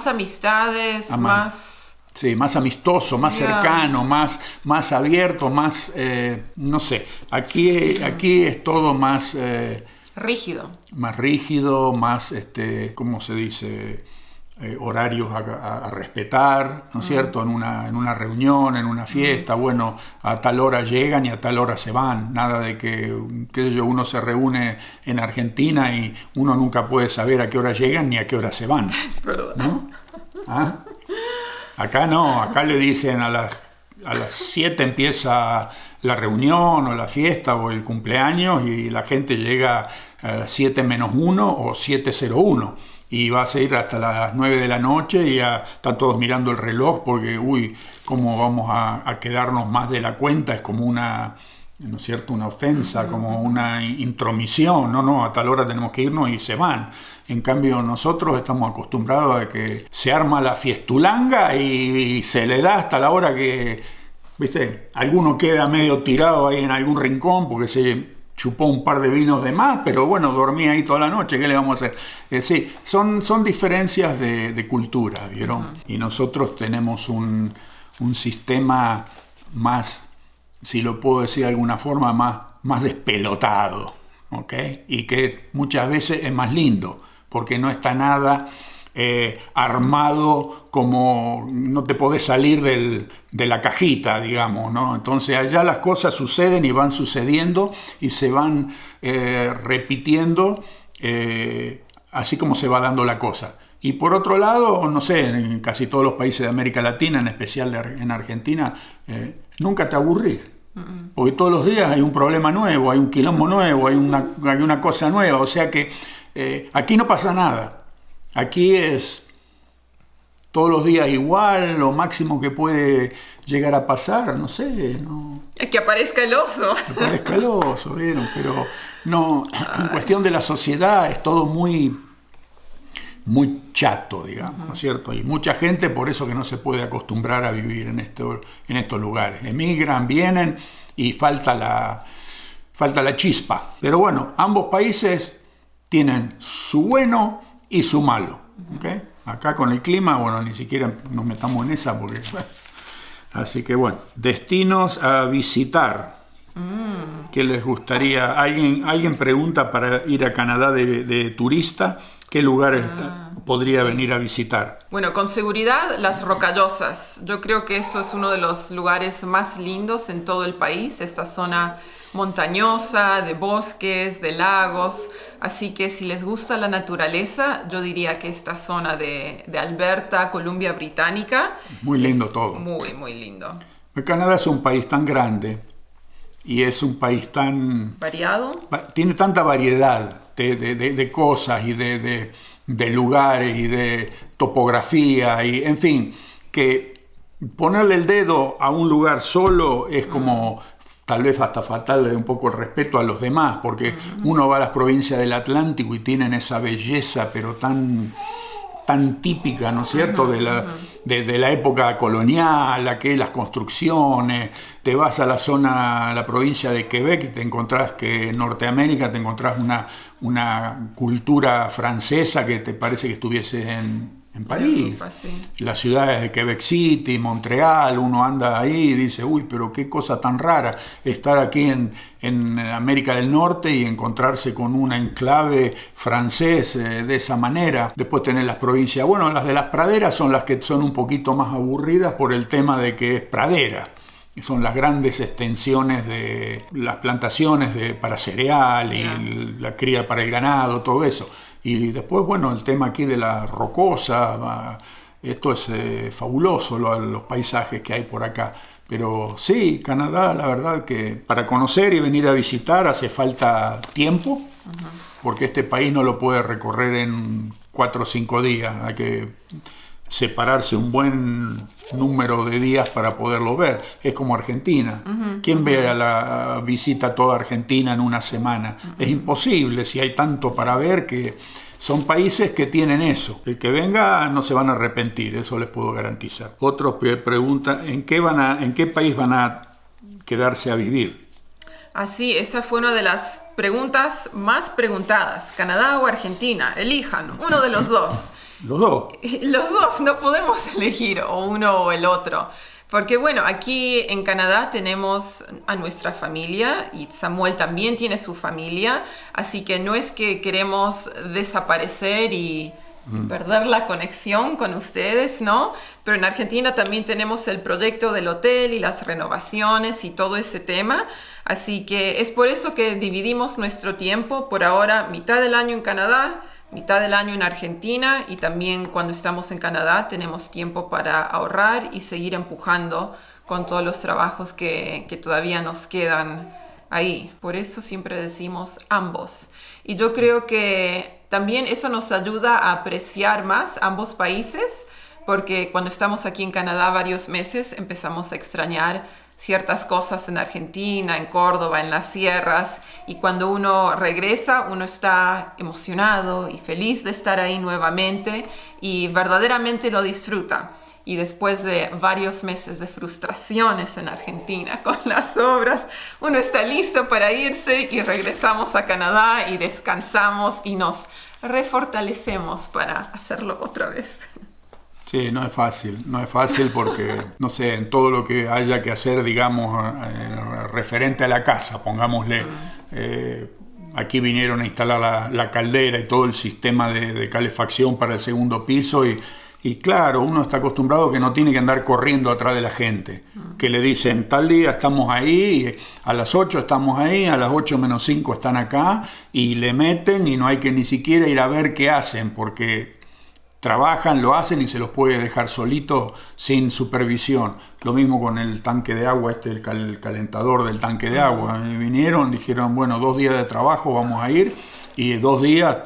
amistades, más... Sí, más amistoso, más cercano, más abierto, más, no sé, aquí es todo más... rígido. Más rígido, más, ¿cómo se dice? Horarios a respetar, ¿no es cierto? En una reunión, en una fiesta, bueno, a tal hora llegan y a tal hora se van. Nada de que, qué sé yo, uno se reúne en Argentina y uno nunca puede saber a qué hora llegan ni a qué hora se van. Es verdad. ¿No? ¿Ah? Acá no, acá le dicen a las 7 empieza la reunión o la fiesta o el cumpleaños y la gente llega a 7 menos 1 o 7:01 y va a seguir hasta las 9 de la noche y ya están todos mirando el reloj porque, ¿cómo vamos a quedarnos más de la cuenta? Es como una, ¿no es cierto?, una ofensa, como una intromisión. No, a tal hora tenemos que irnos y se van. En cambio, nosotros estamos acostumbrados a que se arma la fiestulanga y se le da hasta la hora que, ¿viste? Alguno queda medio tirado ahí en algún rincón porque se chupó un par de vinos de más, pero bueno, dormía ahí toda la noche, ¿qué le vamos a hacer? Sí, son diferencias de cultura, ¿vieron? Y nosotros tenemos un sistema más, si lo puedo decir de alguna forma, más despelotado, ¿ok? Y que muchas veces es más lindo, porque no está nada armado, como no te podés salir de la cajita, digamos, ¿no? Entonces allá las cosas suceden y van sucediendo y se van repitiendo así como se va dando la cosa. Y por otro lado, no sé, en casi todos los países de América Latina, en especial en Argentina, nunca te aburrís. Porque todos los días hay un problema nuevo, hay un quilombo nuevo, hay una cosa nueva. O sea que aquí no pasa nada. Aquí es todos los días igual, lo máximo que puede llegar a pasar, no sé. No, es que aparezca el oso. Que aparezca el oso, ¿vieron? Pero no, en cuestión de la sociedad es todo muy chato, digamos, ¿no es cierto? Y mucha gente por eso que no se puede acostumbrar a vivir en estos lugares. Emigran, vienen y falta la chispa. Pero bueno, ambos países tienen su bueno y su malo, ¿okay? Acá con el clima, bueno, ni siquiera nos metamos en esa porque... Así que bueno, destinos a visitar. ¿Qué les gustaría? ¿Alguien pregunta para ir a Canadá de turista? ¿Qué lugares podría venir a visitar? Bueno, con seguridad las Rocallosas. Yo creo que eso es uno de los lugares más lindos en todo el país, esta zona montañosa, de bosques, de lagos. Así que si les gusta la naturaleza, yo diría que esta zona de Alberta, Columbia Británica... Muy lindo todo. Muy, muy lindo. Canadá es un país tan grande y es un país tan... ¿Variado? Tiene tanta variedad de cosas y de lugares y de topografía y, en fin, que ponerle el dedo a un lugar solo es como... tal vez hasta faltarle un poco el respeto a los demás, porque uno va a las provincias del Atlántico y tienen esa belleza, pero tan típica, ¿no es cierto?, de la época colonial, las construcciones. Te vas a la provincia de Quebec y te encontrás que en Norteamérica te encontrás una cultura francesa que te parece que estuvieses en París, Europa, sí. Las ciudades de Quebec City, Montreal, uno anda ahí y dice, uy, pero qué cosa tan rara estar aquí en América del Norte y encontrarse con un enclave francés de esa manera. Después tenés las provincias, bueno, las de las praderas son las que son un poquito más aburridas por el tema de que es pradera. Son las grandes extensiones de las plantaciones para cereal y la cría para el ganado, todo eso. Y después, bueno, el tema aquí de la rocosa, esto es fabuloso, los paisajes que hay por acá. Pero sí, Canadá, la verdad que para conocer y venir a visitar hace falta tiempo, porque este país no lo puede recorrer en 4 o 5 días. Hay que separarse un buen número de días para poderlo ver. Es como Argentina. ¿Quién ve a la visita toda Argentina en una semana? Es imposible si hay tanto para ver, que son países que tienen eso. El que venga no se van a arrepentir, eso les puedo garantizar. Otros preguntan, ¿en qué país van a quedarse a vivir? Así, esa fue una de las preguntas más preguntadas. ¿Canadá o Argentina? Elijan, uno de los dos. Los dos. Los dos, no podemos elegir o uno o el otro. Porque bueno, aquí en Canadá tenemos a nuestra familia y Samuel también tiene su familia, así que no es que queremos desaparecer y perder la conexión con ustedes, ¿no? Pero en Argentina también tenemos el proyecto del hotel y las renovaciones y todo ese tema, así que es por eso que dividimos nuestro tiempo, por ahora mitad del año en Canadá, mitad del año en Argentina, y también cuando estamos en Canadá tenemos tiempo para ahorrar y seguir empujando con todos los trabajos que todavía nos quedan ahí. Por eso siempre decimos ambos. Y yo creo que también eso nos ayuda a apreciar más ambos países, porque cuando estamos aquí en Canadá varios meses empezamos a extrañar ciertas cosas en Argentina, en Córdoba, en las sierras, y cuando uno regresa, uno está emocionado y feliz de estar ahí nuevamente y verdaderamente lo disfruta. Y después de varios meses de frustraciones en Argentina con las obras, uno está listo para irse y regresamos a Canadá y descansamos y nos refortalecemos para hacerlo otra vez. Sí, no es fácil porque, no sé, en todo lo que haya que hacer, digamos, referente a la casa, pongámosle, aquí vinieron a instalar la caldera y todo el sistema de calefacción para el segundo piso y claro, uno está acostumbrado que no tiene que andar corriendo atrás de la gente, que le dicen tal día estamos ahí, a las 8 estamos ahí, a las 8 menos 5 están acá y le meten y no hay que ni siquiera ir a ver qué hacen porque trabajan, lo hacen y se los puede dejar solitos sin supervisión. Lo mismo con el tanque de agua, el calentador del tanque de agua. Vinieron, dijeron, bueno, 2 días de trabajo, vamos a ir. Y 2 días,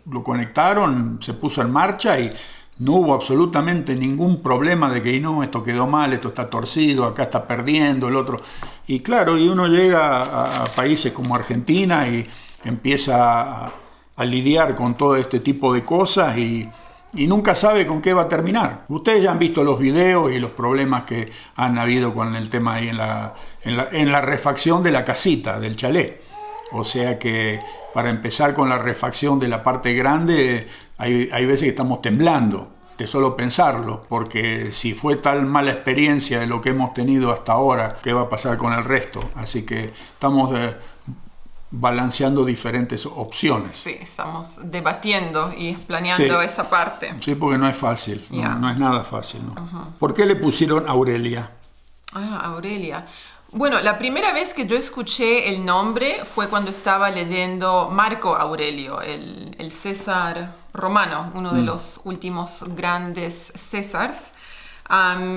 lo conectaron, se puso en marcha y no hubo absolutamente ningún problema de que no, esto quedó mal, esto está torcido, acá está perdiendo, el otro. Y claro, y uno llega a países como Argentina y empieza a lidiar con todo este tipo de cosas y nunca sabe con qué va a terminar. Ustedes ya han visto los videos y los problemas que han habido con el tema ahí en la refacción de la casita, del chalet. O sea que para empezar con la refacción de la parte grande, hay veces que estamos temblando de solo pensarlo, porque si fue tal mala experiencia de lo que hemos tenido hasta ahora, ¿qué va a pasar con el resto? Así que estamos balanceando diferentes opciones. Sí, estamos debatiendo y planeando esa parte. Sí, porque no es fácil, no es nada fácil, ¿no? ¿Por qué le pusieron Aurelia? Aurelia. Bueno, la primera vez que yo escuché el nombre fue cuando estaba leyendo Marco Aurelio, el César romano, uno de los últimos grandes Césars.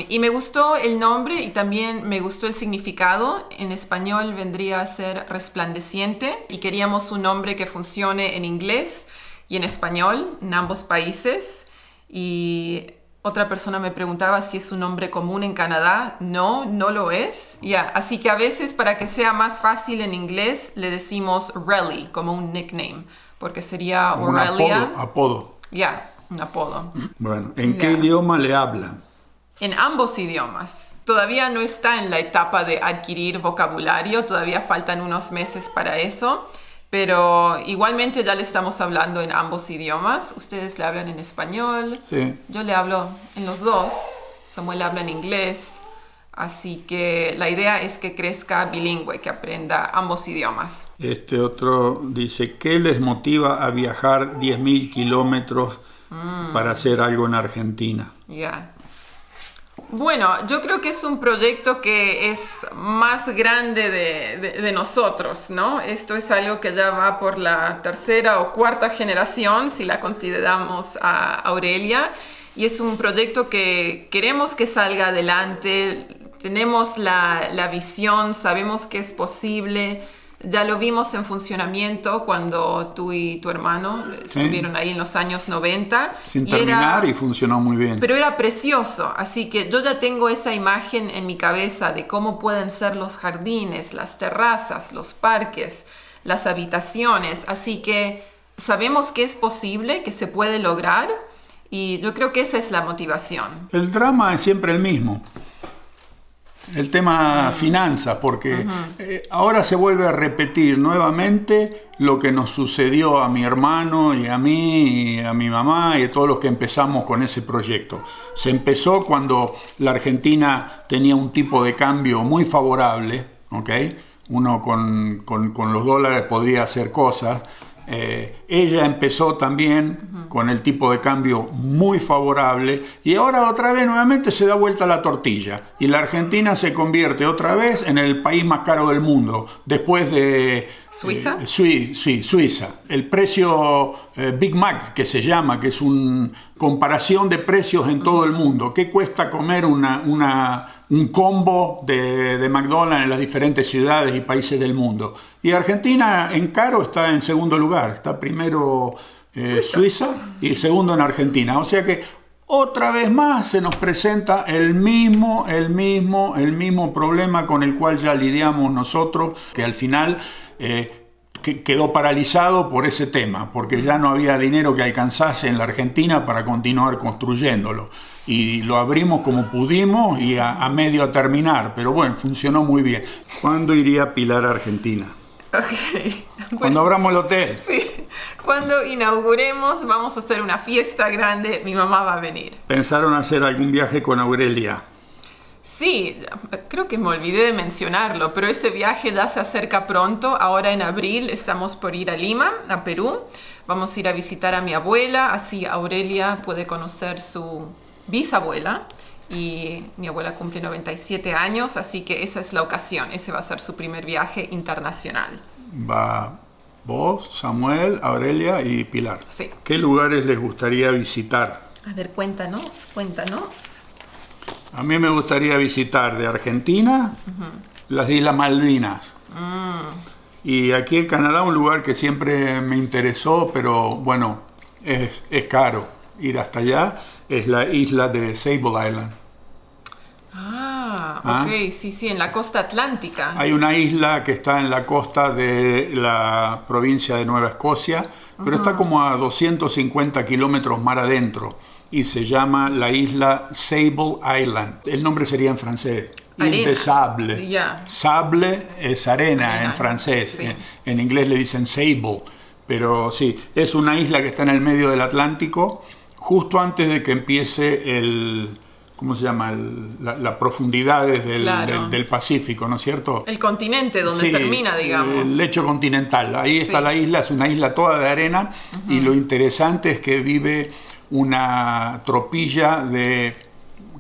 Y me gustó el nombre y también me gustó el significado. En español vendría a ser resplandeciente y queríamos un nombre que funcione en inglés y en español, en ambos países. Y otra persona me preguntaba si es un nombre común en Canadá. No, no lo es. Así que a veces, para que sea más fácil en inglés, le decimos Relly como un nickname, porque sería Aurelia. Un apodo. Un apodo. Bueno, ¿en qué idioma le hablan? En ambos idiomas. Todavía no está en la etapa de adquirir vocabulario, todavía faltan unos meses para eso, pero igualmente ya le estamos hablando en ambos idiomas. Ustedes le hablan en español, sí. Yo le hablo en los dos, Samuel habla en inglés, así que la idea es que crezca bilingüe, que aprenda ambos idiomas. Este otro dice, ¿qué les motiva a viajar 10.000 kilómetros para hacer algo en Argentina? Bueno, yo creo que es un proyecto que es más grande de nosotros, ¿no? Esto es algo que ya va por la tercera o cuarta generación, si la consideramos a Aurelia, y es un proyecto que queremos que salga adelante, tenemos la visión, sabemos que es posible. Ya lo vimos en funcionamiento cuando tú y tu hermano estuvieron ahí en los años 90. Sin terminar y funcionó muy bien. Pero era precioso, así que yo ya tengo esa imagen en mi cabeza de cómo pueden ser los jardines, las terrazas, los parques, las habitaciones. Así que sabemos que es posible, que se puede lograr y yo creo que esa es la motivación. El drama es siempre el mismo. El tema finanzas, porque ahora se vuelve a repetir nuevamente lo que nos sucedió a mi hermano y a mí, y a mi mamá y a todos los que empezamos con ese proyecto. Se empezó cuando la Argentina tenía un tipo de cambio muy favorable, ¿ok? Uno con los dólares podría hacer cosas. Ella empezó también con el tipo de cambio muy favorable y ahora otra vez nuevamente se da vuelta la tortilla y la Argentina se convierte otra vez en el país más caro del mundo después de ¿Suiza? Suiza. El precio Big Mac, que se llama, que es una comparación de precios en todo el mundo. ¿Qué cuesta comer un combo de McDonald's en las diferentes ciudades y países del mundo? Y Argentina en caro está en segundo lugar. Está primero Suiza y segundo en Argentina. O sea que otra vez más se nos presenta el mismo problema con el cual ya lidiamos nosotros, que al final quedó paralizado por ese tema, porque ya no había dinero que alcanzase en la Argentina para continuar construyéndolo. Y lo abrimos como pudimos y a medio a terminar, pero bueno, funcionó muy bien. ¿Cuándo iría Pilar a Argentina? Okay. Cuando abramos el hotel. Sí, cuando inauguremos vamos a hacer una fiesta grande, mi mamá va a venir. ¿Pensaron hacer algún viaje con Aurelia? Sí, creo que me olvidé de mencionarlo, pero ese viaje ya se acerca pronto. Ahora en abril estamos por ir a Lima, a Perú. Vamos a ir a visitar a mi abuela, así Aurelia puede conocer su bisabuela. Y mi abuela cumple 97 años, así que esa es la ocasión. Ese va a ser su primer viaje internacional. Va vos, Samuel, Aurelia y Pilar. Sí. ¿Qué lugares les gustaría visitar? A ver, cuéntanos. A mí me gustaría visitar de Argentina las Islas Malvinas. Y aquí en Canadá un lugar que siempre me interesó, pero bueno, es caro ir hasta allá, es la isla de Sable Island. Ok, sí, en la costa atlántica. Hay una isla que está en la costa de la provincia de Nueva Escocia, pero está como a 250 kilómetros mar adentro y se llama la isla Sable Island. El nombre sería en francés. Île de Sable. Sable es arena en francés. Sí. En inglés le dicen sable. Pero sí, es una isla que está en el medio del Atlántico, justo antes de que empiece ¿cómo se llama? La profundidades del Pacífico, ¿no es cierto? El continente donde sí, termina, digamos. El lecho continental. Ahí está la isla, es una isla toda de arena, y lo interesante es que vive una tropilla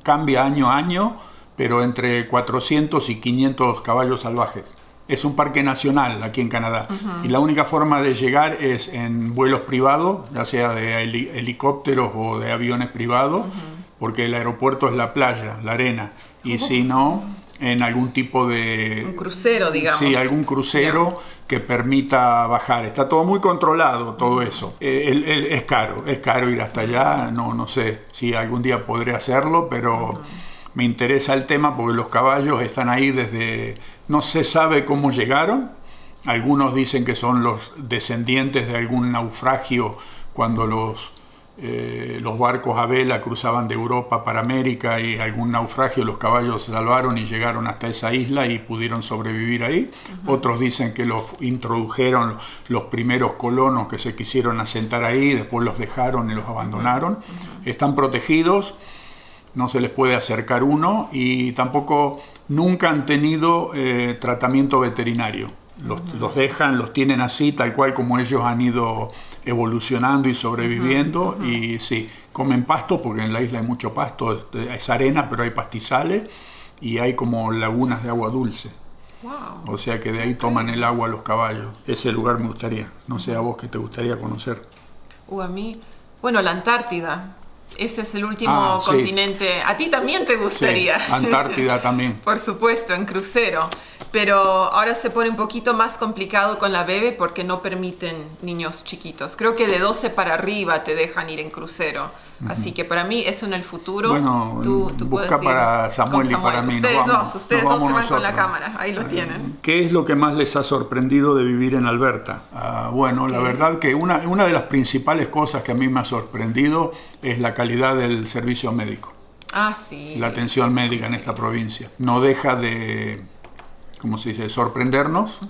cambia año a año, pero entre 400 y 500 caballos salvajes. Es un parque nacional aquí en Canadá, y la única forma de llegar es en vuelos privados, ya sea de helicópteros o de aviones privados, porque el aeropuerto es la playa, la arena, y si no, en algún tipo de... Un crucero, digamos. Sí, algún crucero que permita bajar. Está todo muy controlado, todo eso. Es caro ir hasta allá, no sé si algún día podré hacerlo, pero me interesa el tema porque los caballos están ahí desde... No se sabe cómo llegaron. Algunos dicen que son los descendientes de algún naufragio cuando los barcos a vela cruzaban de Europa para América, y algún naufragio los caballos se salvaron y llegaron hasta esa isla y pudieron sobrevivir ahí. Otros dicen que los introdujeron los primeros colonos que se quisieron asentar ahí, después los dejaron y los abandonaron. Están protegidos, no se les puede acercar uno, y tampoco nunca han tenido tratamiento veterinario. Los dejan, los tienen así, tal cual como ellos han ido evolucionando y sobreviviendo. Y sí, comen pasto, porque en la isla hay mucho pasto, es arena, pero hay pastizales, y hay como lagunas de agua dulce. Wow. O sea que de ahí toman el agua los caballos. Ese lugar me gustaría. No sé a vos qué te gustaría conocer. A mí, bueno, la Antártida. Ese es el último continente. Sí. A ti también te gustaría. Sí, Antártida también. Por supuesto, en crucero. Pero ahora se pone un poquito más complicado con la bebé porque no permiten niños chiquitos. Creo que de 12 para arriba te dejan ir en crucero. Así que para mí eso en el futuro. Bueno, tú busca puedes ir para Samuel y para mí. Ustedes dos se van nosotros con la cámara. Ahí lo tienen. ¿Qué es lo que más les ha sorprendido de vivir en Alberta? Bueno, la verdad que una de las principales cosas que a mí me ha sorprendido es la calidad del servicio médico. Sí. La atención médica en esta provincia. No deja de... ¿cómo se dice?, sorprendernos,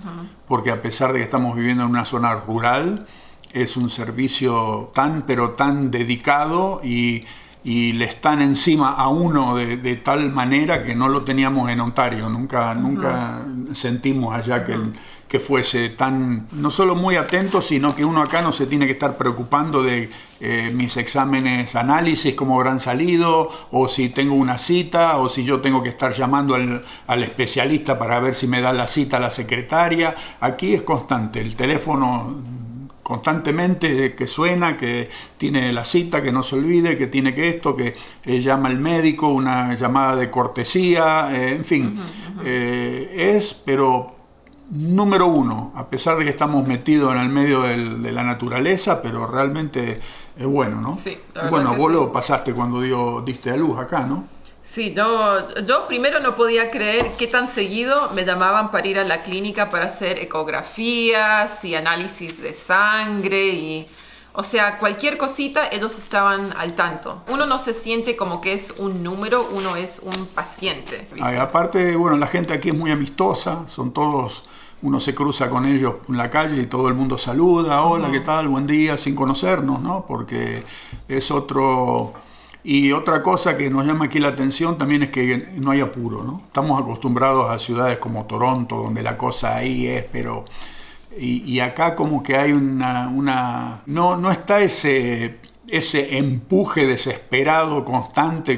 porque a pesar de que estamos viviendo en una zona rural, es un servicio pero tan dedicado, y le están encima a uno de tal manera que no lo teníamos en Ontario. Nunca sentimos allá que fuese tan, no solo muy atento, sino que uno acá no se tiene que estar preocupando de mis exámenes, análisis, cómo habrán salido, o si tengo una cita, o si yo tengo que estar llamando al especialista para ver si me da la cita a la secretaria. Aquí es constante, el teléfono constantemente que suena, que tiene la cita, que no se olvide, que tiene que esto, que llama el médico, una llamada de cortesía, en fin. Pero número uno, a pesar de que estamos metidos en el medio de la naturaleza, pero realmente es bueno, ¿no? Sí, bueno, vos lo pasaste cuando diste a luz acá, ¿no? Sí, yo primero no podía creer qué tan seguido me llamaban para ir a la clínica para hacer ecografías y análisis de sangre o sea, cualquier cosita ellos estaban al tanto. Uno no se siente como que es un número, uno es un paciente. Aparte, bueno, la gente aquí es muy amistosa, son todos... Uno se cruza con ellos en la calle y todo el mundo saluda, hola, ¿qué tal? Buen día, sin conocernos, ¿no? Porque es otro... Y otra cosa que nos llama aquí la atención también es que no hay apuro, ¿no? Estamos acostumbrados a ciudades como Toronto, donde la cosa ahí es, pero... Y acá como que hay no está ese empuje desesperado, constante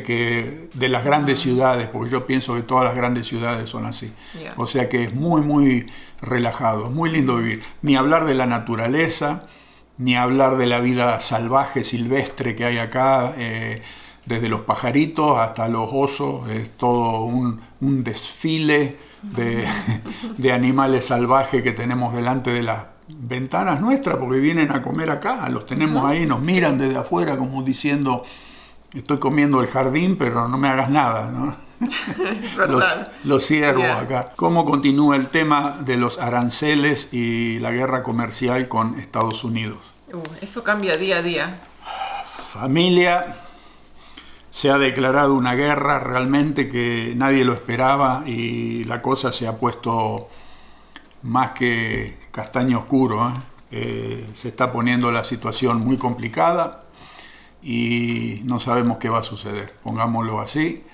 de las grandes ciudades, porque yo pienso que todas las grandes ciudades son así. Yeah. O sea que es muy, muy relajado, es muy lindo vivir. Ni hablar de la naturaleza, ni hablar de la vida salvaje, silvestre que hay acá, desde los pajaritos hasta los osos, es todo un desfile de animales salvajes que tenemos delante de las ventanas nuestras, porque vienen a comer acá, los tenemos ahí, nos miran desde afuera como diciendo, estoy comiendo el jardín, pero no me hagas nada, ¿no? Es verdad. Los ciervos acá. ¿Cómo continúa el tema de los aranceles y la guerra comercial con Estados Unidos? Eso cambia día a día. Familia, se ha declarado una guerra realmente que nadie lo esperaba, y la cosa se ha puesto más que castaño oscuro, Se está poniendo la situación muy complicada, y no sabemos qué va a suceder, pongámoslo así.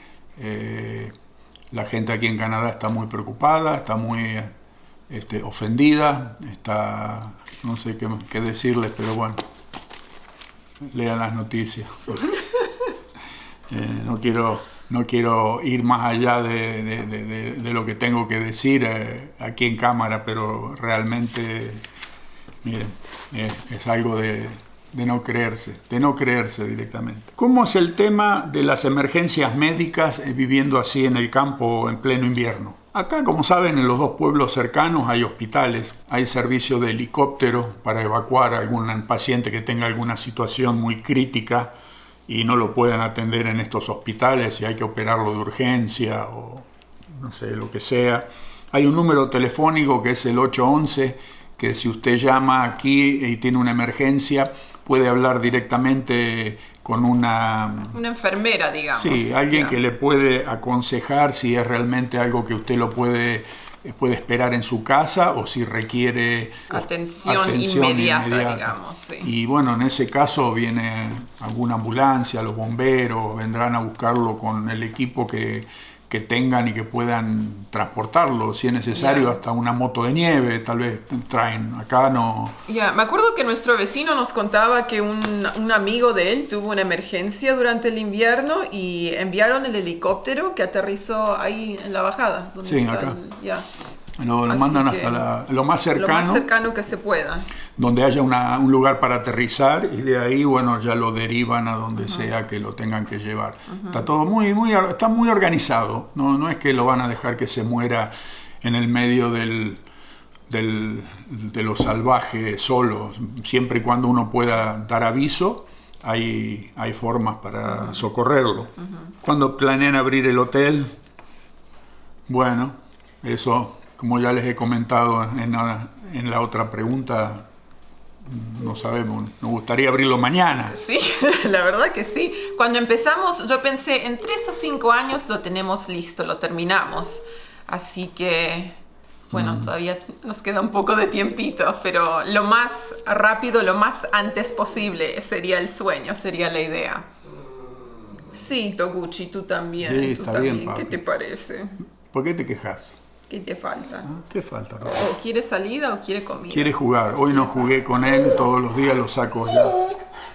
La gente aquí en Canadá está muy preocupada, está muy ofendida, no sé qué decirles, pero bueno, lean las noticias. No quiero ir más allá de lo que tengo que decir aquí en cámara, pero realmente, miren, es algo de no creerse directamente. ¿Cómo es el tema de las emergencias médicas viviendo así en el campo en pleno invierno? Acá, como saben, en los dos pueblos cercanos hay hospitales, hay servicio de helicóptero para evacuar a algún paciente que tenga alguna situación muy crítica y no lo puedan atender en estos hospitales y hay que operarlo de urgencia o no sé, lo que sea. Hay un número telefónico que es el 811, que si usted llama aquí y tiene una emergencia, puede hablar directamente con una enfermera, digamos. Sí, alguien que le puede aconsejar si es realmente algo que usted lo puede esperar en su casa o si requiere atención inmediata, digamos. Sí. Y bueno, en ese caso viene alguna ambulancia, los bomberos vendrán a buscarlo con el equipo que tengan y que puedan transportarlo, si es necesario, hasta una moto de nieve, tal vez traen. Acá no. Me acuerdo que nuestro vecino nos contaba que un amigo de él tuvo una emergencia durante el invierno y enviaron el helicóptero que aterrizó ahí en la bajada. Donde sí, está acá. Lo mandan hasta lo más cercano que se pueda. Donde haya un lugar para aterrizar y de ahí, bueno, ya lo derivan a donde sea que lo tengan que llevar. Está todo está muy organizado. No es que lo van a dejar que se muera en el medio de lo salvaje solo. Siempre y cuando uno pueda dar aviso, hay formas para socorrerlo. Cuando planean abrir el hotel, bueno, eso, como ya les he comentado en la otra pregunta, no sabemos, nos gustaría abrirlo mañana. Sí, la verdad que sí. Cuando empezamos, yo pensé, en 3 o 5 años lo tenemos listo, lo terminamos. Así que, bueno, todavía nos queda un poco de tiempito, pero lo más rápido, lo más antes posible sería el sueño, sería la idea. Sí, Toguchi, tú también. Sí, tú está también. bien, papi. ¿Qué te parece? ¿Por qué te quejas? ¿Qué te falta? ¿Qué falta? ¿O quiere salida o quiere comida? Quiere jugar. Hoy no jugué con él, todos los días lo saco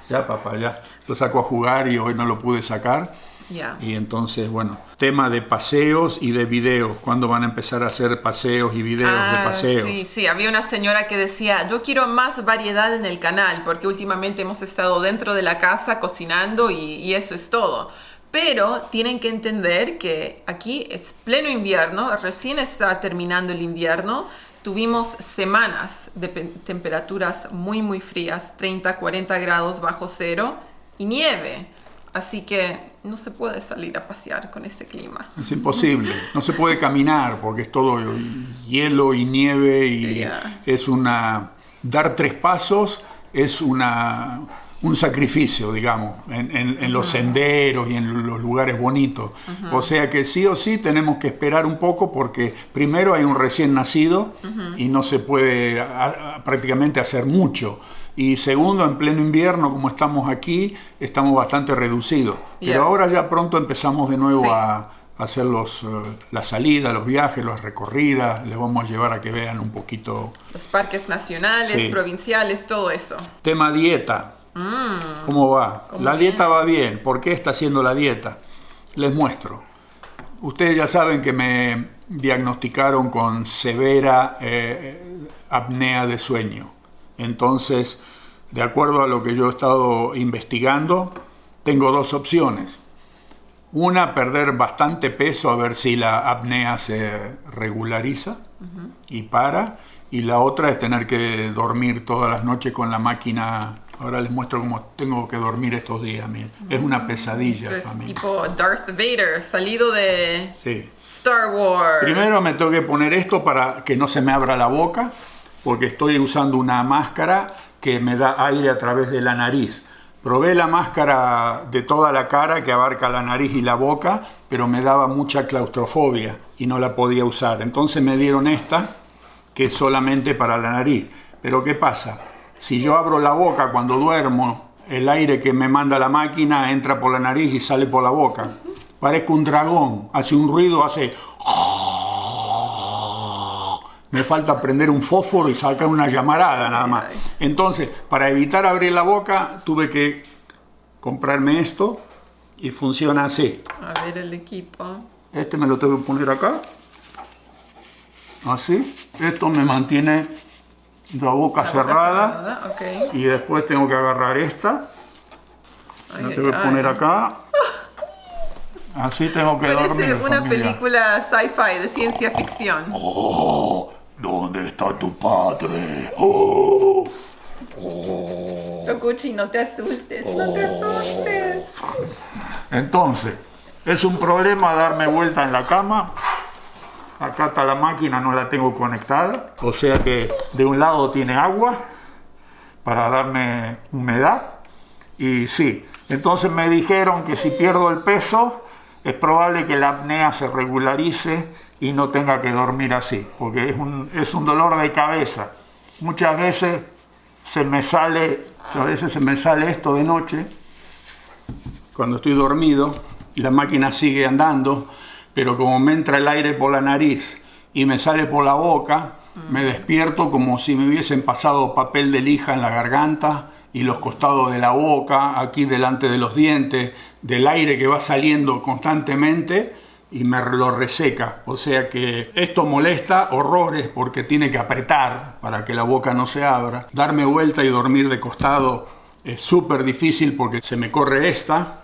ya papá, ya. Lo saco a jugar y hoy no lo pude sacar. Ya. Y entonces, bueno, tema de paseos y de videos. ¿Cuándo van a empezar a hacer paseos y videos de paseos? Sí, había una señora que decía, yo quiero más variedad en el canal, porque últimamente hemos estado dentro de la casa cocinando y eso es todo. Pero tienen que entender que aquí es pleno invierno, recién está terminando el invierno. Tuvimos semanas de temperaturas muy, muy frías, 30, 40 grados bajo cero y nieve. Así que no se puede salir a pasear con ese clima. Es imposible, no se puede caminar porque es todo hielo y nieve y es dar 3 pasos es un sacrificio, digamos, en los senderos y en los lugares bonitos. O sea que sí o sí tenemos que esperar un poco porque primero hay un recién nacido y no se puede prácticamente hacer mucho. Y segundo, en pleno invierno, como estamos aquí, estamos bastante reducidos. Pero ahora ya pronto empezamos de nuevo a hacer la salida, los viajes, las recorridas. Les vamos a llevar a que vean un poquito. Los parques nacionales, provinciales, todo eso. Tema dieta. ¿Cómo va? La dieta va bien. ¿Por qué está haciendo la dieta? Les muestro. Ustedes ya saben que me diagnosticaron con severa apnea de sueño. Entonces, de acuerdo a lo que yo he estado investigando, tengo 2 opciones. Una, perder bastante peso a ver si la apnea se regulariza y para. Y la otra es tener que dormir todas las noches con la máquina. Ahora les muestro cómo tengo que dormir estos días. Miren. Es una pesadilla. Esto es tipo Darth Vader, salido de Star Wars. Primero me tengo que poner esto para que no se me abra la boca, porque estoy usando una máscara que me da aire a través de la nariz. Probé la máscara de toda la cara que abarca la nariz y la boca, pero me daba mucha claustrofobia y no la podía usar. Entonces me dieron esta, que es solamente para la nariz. Pero ¿qué pasa? Si yo abro la boca cuando duermo el aire que me manda la máquina entra por la nariz y sale por la boca. Parezco un dragón, hace un ruido, hace... Me falta prender un fósforo y sacar una llamarada nada más. Entonces, para evitar abrir la boca, tuve que comprarme esto y funciona así. A ver el equipo. Este me lo tengo que poner acá. Así. Esto me mantiene la boca cerrada. Okay. Y después tengo que agarrar esta. La tengo que poner acá. Así tengo que dormir. Parece una familia. película sci-fi de ciencia ficción. Oh, ¿dónde está tu padre? Oh, oh. Tokuchi, no te asustes, no te asustes. Entonces, es un problema darme vuelta en la cama. Acá está la máquina, no la tengo conectada. O sea que de un lado tiene agua para darme humedad. Y sí, entonces me dijeron que si pierdo el peso, es probable que la apnea se regularice y no tenga que dormir así, porque es un dolor de cabeza. Muchas veces se me sale esto de noche, cuando estoy dormido, y la máquina sigue andando, pero como me entra el aire por la nariz y me sale por la boca, me despierto como si me hubiesen pasado papel de lija en la garganta y los costados de la boca, aquí delante de los dientes, del aire que va saliendo constantemente y me lo reseca. O sea que esto molesta horrores porque tiene que apretar para que la boca no se abra. Darme vuelta y dormir de costado es súper difícil porque se me corre esta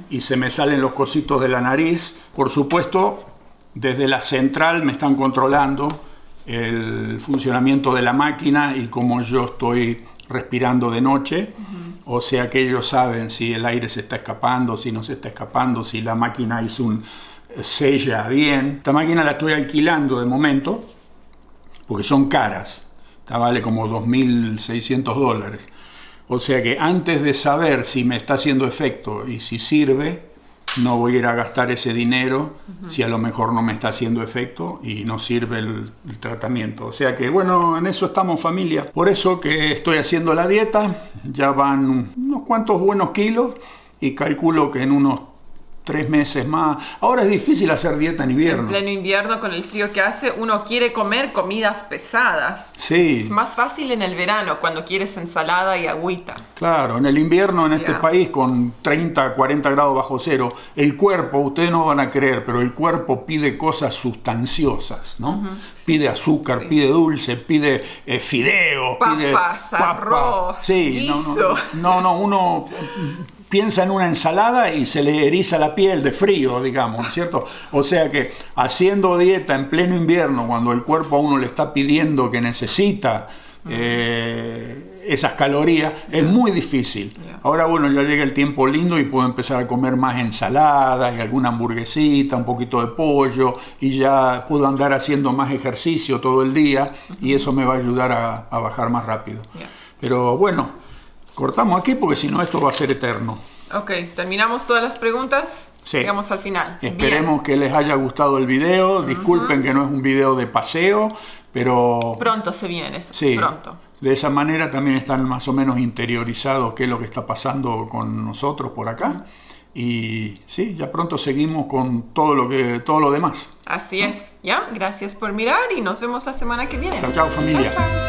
y se me salen los cositos de la nariz. Por supuesto, desde la central me están controlando el funcionamiento de la máquina y cómo yo estoy respirando de noche. O sea que ellos saben si el aire se está escapando, si no se está escapando, si la máquina hizo un sella bien. Esta máquina la estoy alquilando de momento porque son caras. Esta vale como $2.600. O sea que antes de saber si me está haciendo efecto y si sirve, no voy a ir a gastar ese dinero si a lo mejor no me está haciendo efecto y no sirve el tratamiento. O sea que bueno, en eso estamos, familia. Por eso que estoy haciendo la dieta, ya van unos cuantos buenos kilos y calculo que en unos 3 meses más. Ahora es difícil hacer dieta en invierno. En pleno invierno, con el frío que hace, uno quiere comer comidas pesadas. Sí. Es más fácil en el verano, cuando quieres ensalada y agüita. Claro, en el invierno en este país con 30, 40 grados bajo cero, el cuerpo, ustedes no van a creer, pero el cuerpo pide cosas sustanciosas, ¿no? Pide azúcar, pide dulce, pide fideo, pide arroz, guiso. No, uno piensa en una ensalada y se le eriza la piel de frío, digamos, ¿cierto? O sea que haciendo dieta en pleno invierno, cuando el cuerpo a uno le está pidiendo que necesita esas calorías, es muy difícil. Ahora, bueno, ya llega el tiempo lindo y puedo empezar a comer más ensaladas y alguna hamburguesita, un poquito de pollo, y ya puedo andar haciendo más ejercicio todo el día y eso me va a ayudar a bajar más rápido. Pero bueno, cortamos aquí porque si no esto va a ser eterno. Ok, terminamos todas las preguntas. Sí. Llegamos al final. Esperemos que les haya gustado el video. Disculpen que no es un video de paseo, pero pronto se viene eso. Sí, pronto. De esa manera también están más o menos interiorizados qué es lo que está pasando con nosotros por acá. Y sí, ya pronto seguimos con todo lo demás. Así es. Ya, gracias por mirar y nos vemos la semana que viene. Chao, chao, familia. Chao, chao.